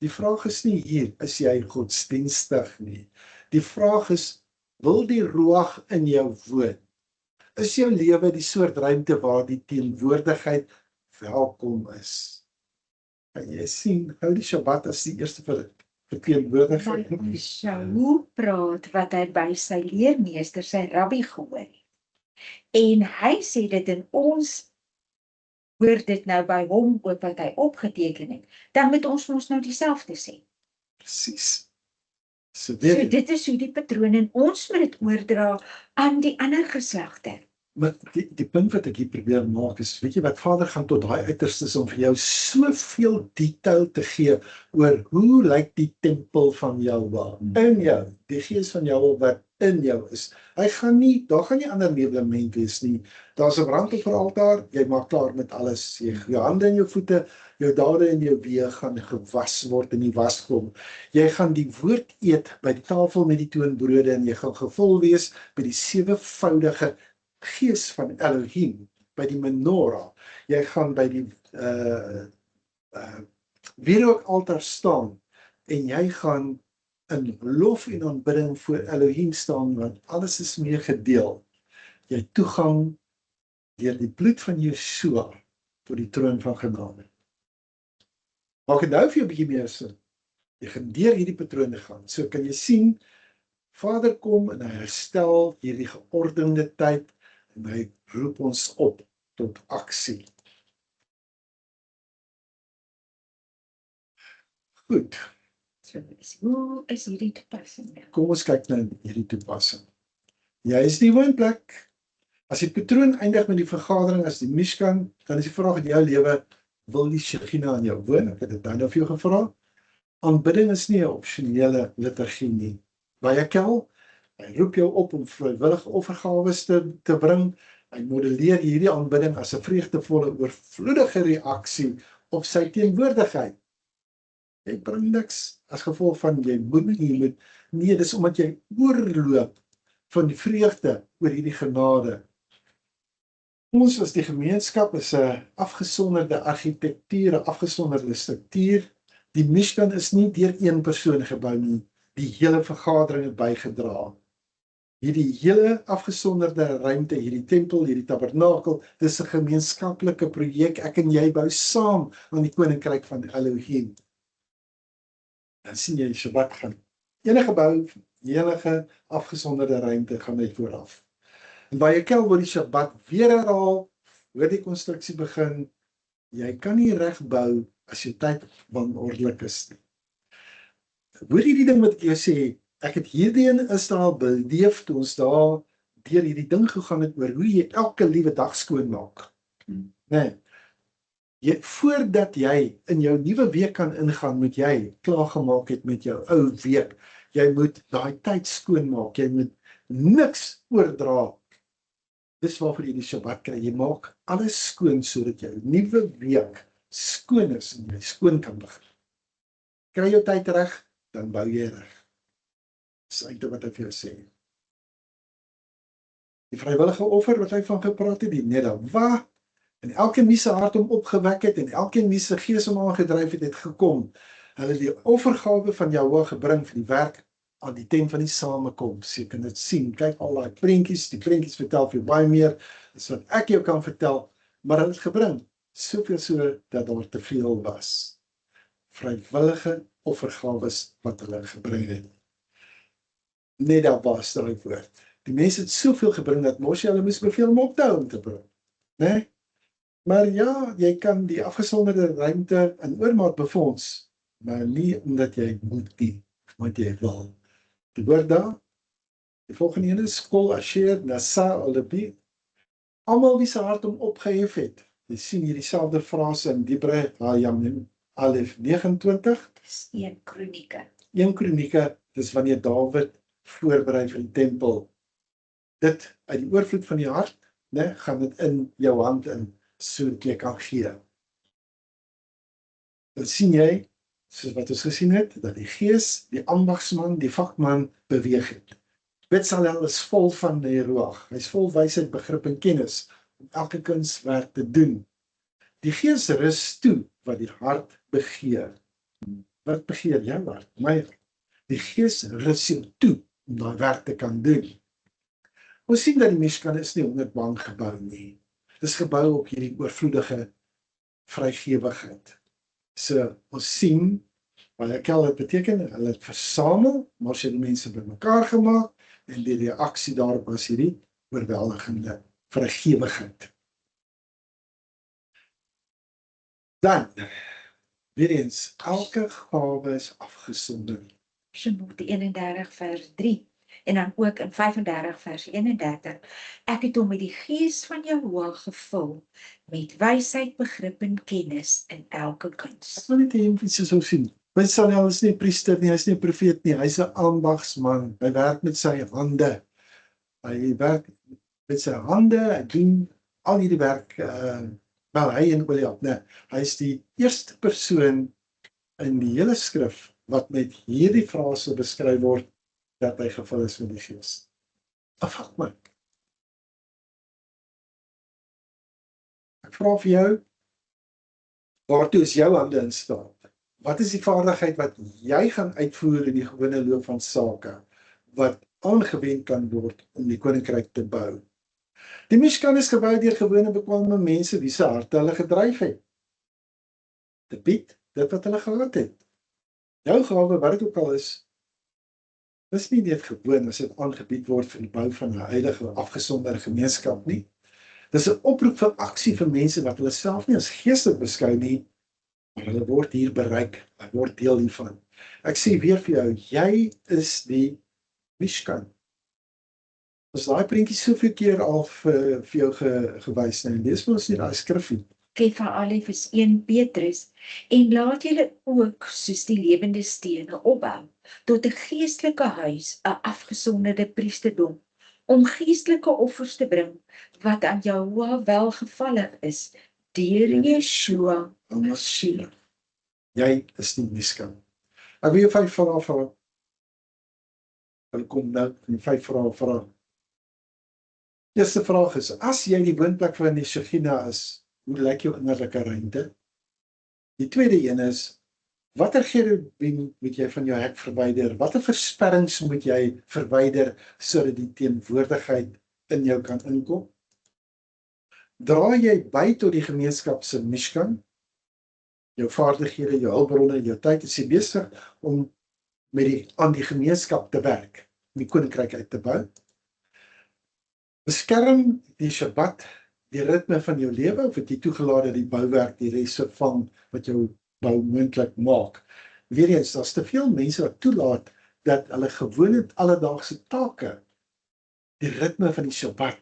S1: Die vraag is nie hier, is jy godsdienstig nie. Die vraag is, wil die Ruach in jou woon? Is jou lewe die soort ruimte waar die teenwoordigheid welkom is? En jy sien, hou die Shabbat as die eerste verteenwoordigheid.
S2: Maar Shaul praat wat hy by sy leermeester, sy rabbi gehoor het. En hy sê dit in ons hoor dit nou by hom ook wat hy opgeteken het, dan moet ons mos nou dieselfde sê.
S1: Presies. So
S2: dit is hoe die patroon en ons moet dit oordra aan die ander geslagte.
S1: Maar die punt wat ek hier probeer maak is, weet jy wat, Vader gaan tot daai uiterstes om vir jou soveel detail te gee oor hoe lyk die tempel van Jahua in jou, die gees van Jahua wat in jou is. Daar gaan nie ander meublement wees nie. Daar's 'n brandofferaltaar, jy maak klaar met alles. Jou hande en jou voete, jou dade en jou weë gaan gewas word in die waskom. Jy gaan die woord eet by die tafel met die toonbrode en jy gaan gevul wees by die sewevoudige gees van Elohim, by die menorah. Jy gaan by die wierookaltaar staan en jy gaan in lof en aanbidding voor Elohim staan, want alles is mee gedeel. Jy het toegang deur die bloed van Yeshua tot die troon van genade. Maak dit nou vir jou 'n bietjie meer sin. Jy gaan deur hierdie patrone gaan. So kan jy sien, Vader kom en hy herstel hierdie geordende tyd en hy roep ons op tot aksie. Goed.
S2: So, hoe is hierdie toepassing?
S1: Kom ons kyk na hierdie toepassing. Jy is die woonplek. As die patroon eindig met die vergadering as die Mishkan, dan is die vraag in jou lewe, wil die Shekhinah in jou woon? Ek het dit nou vir jou gevra. Aanbidding is nie 'n opsionele liturgie nie. Vayakel, hy roep jou op om vrywillige offergawes te bring. Hy modelleer hierdie aanbidding as 'n vreugdevolle, oorvloedige reaksie op sy teenwoordigheid. Jy bring niks as gevolg van jy moet nie, nee, dis omdat jy oorloop van die vreugde oor hierdie genade. Ons as die gemeenskap is 'n afgesonderde argitektuur, 'n afgesonderde struktuur. Die Mishkan is nie deur een persoon gebou nie, die hele vergadering het bygedra. Hierdie hele afgesonderde ruimte, hierdie tempel, hierdie tabernakel, dis 'n gemeenskaplike projek. Ek en jy bou saam aan die koninkryk van Elohim. Dan sien jy Shabbat gaan. Enige bou, enige afgesonderde ruimte gaan net vooraf. En Vayakel word die Shabbat weer herhaal, voor die konstruksie begin. Jy kan nie reg bou as jy tyd wanordelijk is nie. Hoor hierdie ding wat ek jou sê, ek het hierdie in Israel beleef toe ons daar deur hierdie ding gegaan het oor hoe jy elke liewe dag skoon maak. Nee. Voordat jy in jou nuwe week kan ingaan, moet jy klaargemaak het met jou ou week. Jy moet daai tyd skoon maak, jy moet niks oordra. Dis waarvoor jy die Shabbat kry. Jy maak alles skoon sodat jou nuwe week skoon is en jy skoon kan begin. Kry jou tyd reg, dan bou jy reg. Dis eintlik wat ek vir jou sê. Die vrywillige offer wat hy van gepraat het, die nedawah, en elkeen wie se hart hom opgewek het en elkeen wie se gees hom aangedryf het, het gekom. Hulle het die offergawe van Jahua gebring vir die werk aan die tent van die samekoms. Jy kan dit sien, kyk al daai prentjies, die prentjies vertel vir jou baie meer, dis wat ek jou kan vertel, maar hulle het gebring, soveel so dat daar te veel was. Vrywillige offergawes wat hulle gebring het. Nedawah is daai woord. Die mense het soveel gebring dat Moshe hulle moes beveel om op te hou om te bring. Nee? Maar ja, jy kan die afgesonderde ruimte in oormaat befonds, maar nie omdat jy moet nie, want jy wil. Die woord daar, die volgende ene is Kol Asher Nasa Olebi. Almal wie se hart hom opgehef het. Jy sien hier dieselfde frase in Debre Hayamim Alef 29.
S2: Dis 1 Kronieke.
S1: 1 Kronieke, dis wanneer Dawid voorberei vir die tempel. Dit uit die oorvloed van die hart, gaan dit in jou hand in. sodat jy kan gee. Dan sien jy, soos wat ons gesien het, dat die Gees, die ambagsman, die vakman beweeg het. Bezalel is vol van die Ruach. Hy is vol wysheid, begrip en kennis om elke kunswerk te doen. Die Gees rus toe wat die hart begeer. Wat begeer jou hart? My hart. Die Gees rus jou toe om daai werk te kan doen. Ons sien dat die Mishkan is nie 100 gebou nie. Dit is gebou op hierdie oorvloedige vrygewigheid. So, ons sien, wat het beteken, hulle het versamel, maar sy die mense bymekaar gemaak, en die reaksie daarop was hierdie oorweldigende vrygewigheid. Dan, weer eens, elke gawe is afgesonder.
S2: Sjemot 31 vers 3 en dan ook in 35 vers 31. Ek het hom met die Gees van Jehovah gevul, met wysheid, begrip en kennis in elke kuns.
S1: Ek wil net hê iets so sien. Bezalel is nie priester nie, hy is nie profeet nie, hy is 'n ambagsman, hy werk met sy hande. Hy werk met sy hande, hy doen al hierdie werk, wel hy en Oliab, nee, hy is die eerste persoon in die hele skrif wat met hierdie frase beskryf word, dat hy gevul is met die Gees. 'n vakman. Ek vra vir jou, waartoe is jou hande in staat? Wat is die vaardigheid wat jy gaan uitvoer in die gewone loop van sake, wat aangewend kan word om die koninkryk te bou? Die Mishkan is gebou deur gewone bekwame mense wie se harte hulle gedryf het. Te bied dit wat hulle gehad het. Jou gawe, wat dit ook al is nie net gewoon as dit aangebied word vir die bou van 'n heilige afgesonderde gemeenskap nie. Dis 'n oproep vir aksie vir mense wat hulle self nie as geestelik beskou nie, maar hulle word hier bereik, hulle word deel hiervan. Ek sê weer vir jou, jy is die Mishkan. Ons daai prentjie soveel keer al vir jou gewys, en lees vir ons nie daai skrifgie.
S2: Kefa Alef is 1 Petrus, en laat julle ook soos die lewende stene opbou, tot 'n geestelike huis, 'n afgesonderde priesterdom, om geestelike offers te bring, wat aan Jehovah welgevallig is, deur Yeshua HaMashiach.
S1: Jy is die Mishkan. Ek wil jou 5 vrae vra. Hulle kom nou, en 5 vrae vra. Eerste vraag is, as jy die woonplek van die Shekhinah is, hoe lyk jou innerlike ruimte? Die tweede een is, watter cherubim moet jy van jou hek verwyder? Watter versperrings moet jy verwyder, sodat die teenwoordigheid in jou kan inkom? Dra jy by tot die gemeenskap se Mishkan? Jou vaardighede, jou hulpbronne, jou tyd, is jy besig om aan die gemeenskap te werk, om die koninkryk uit te bou? Beskerm die Shabbat, die ritme van jou lewe, of het jy toegelaat dat die bouwerk die res vervang wat jou bou moontlik maak? Weer eens, daar's te veel mense wat toelaat dat hulle gewone alledaagse take, die ritme van die Shabbat,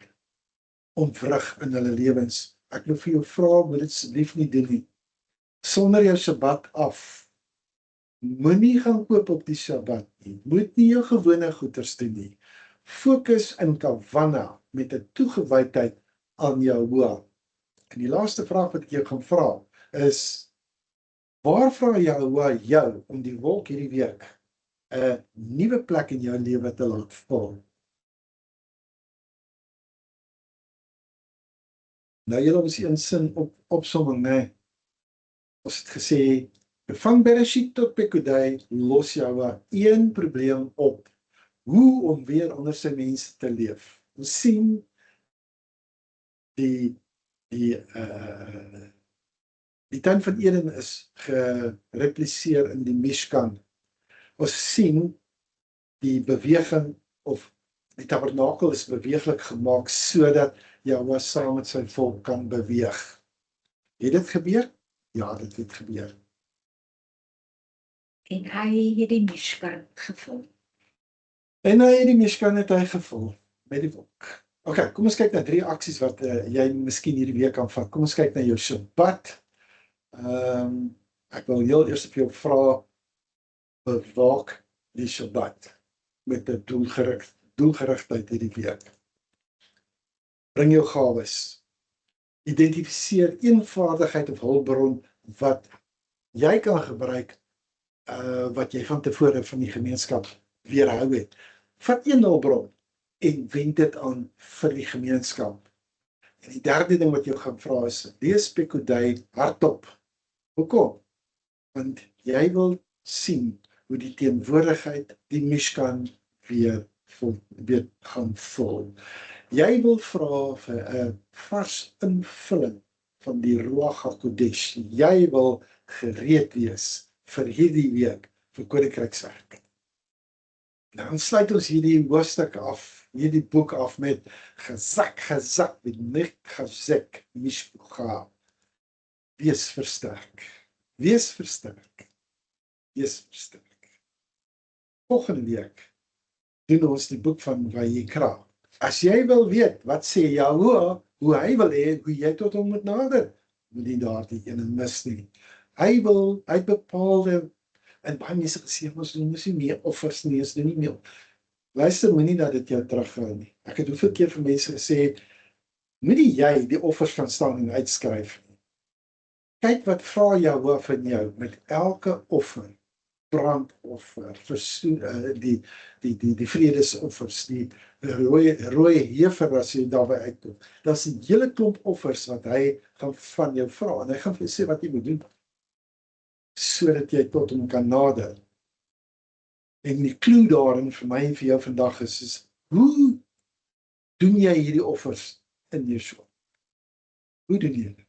S1: ontwrig in hulle lewens. Ek wil vir jou vra, moet dit asseblief nie doen nie. Sonder jou Shabbat af, moenie gaan koop op die Shabbat nie, moet nie jou gewone goeders doen nie. Fokus in Kavanna met 'n toegewydheid aan Jehovah. En die laaste vraag wat ek jou gaan vra is, waar vra Jehovah jou om die wolk hierdie week 'n nuwe plek in jou lewe te laat vul? Nou julle ons een sin opsomming, nee. Ons het gesê, van Bereshit tot Pekudei los Jehovah een probleem op. Hoe om weer onder sy mense te leef. Ons sien die tuin van Eden is gerepliseer in die Mishkan. Ons sien die beweging, of die tabernakel is beweeglik gemaak, sodat Jehovah saam met sy volk kan beweeg. Het dit gebeur? Ja, dit het gebeur.
S2: En hy het die Mishkan gevul.
S1: En hy die Mishkan het hy gevul met die wolk. Ok, kom ons kyk na 3 aksies wat jy miskien hierdie week kan vat. Kom ons kyk na jou Shabbat. Ek wil heel eers vir jou vra, bewaak die Shabbat met 'n doelgerigtheid hierdie week. Bring jou gawes. Identifiseer een vaardigheid of hulpbron wat jy kan gebruik, wat jy van tevore van die gemeenskap weerhou het. Vat een hulpbron en wend dit aan vir die gemeenskap. En die derde ding wat jy gaan vra is, lees Pekodai hardop. Hoekom? Want jy wil sien hoe die teenwoordigheid die Mishkan weer gaan vul. Jy wil vra vir 'n vars invulling van die Ruach HaKodesh. Jy wil gereed wees vir hierdie week vir koninkrykswerk. Dan sluit ons hierdie hoofstuk af, hierdie boek af met gezak, met nik gezek, mishpucha. Wees versterk. Wees versterk. Wees versterk. Volgende week doen ons die boek van Vayikra. As jy wil weet, wat sê Yahuwah, hoe hy wil hê, hoe jy tot hom moet nader, moet nie daardie ene mis nie. Hy bepaalde, en baie mense gesê, ons doen nie meer offers nie, ons doen nie meer. Luister, moenie dat dit jou terughou nie. Ek het hoeveel keer vir mense gesê, moenie jy die offers gaan staan en uitskryf nie. Kyk wat vra Yahuwah van jou, met elke offer, brandoffer, die vredesoffers, die rooi hefer as jy daarby uitkom. Daar's 'n hele klomp offers wat hy gaan van jou vra, en hy gaan vir jou sê wat jy moet doen, sodat jy tot hom kan nader. En die klou daarin vir my en vir jou vandag is hoe doen jy hierdie offers in Yeshua? Hoe doen jy dit?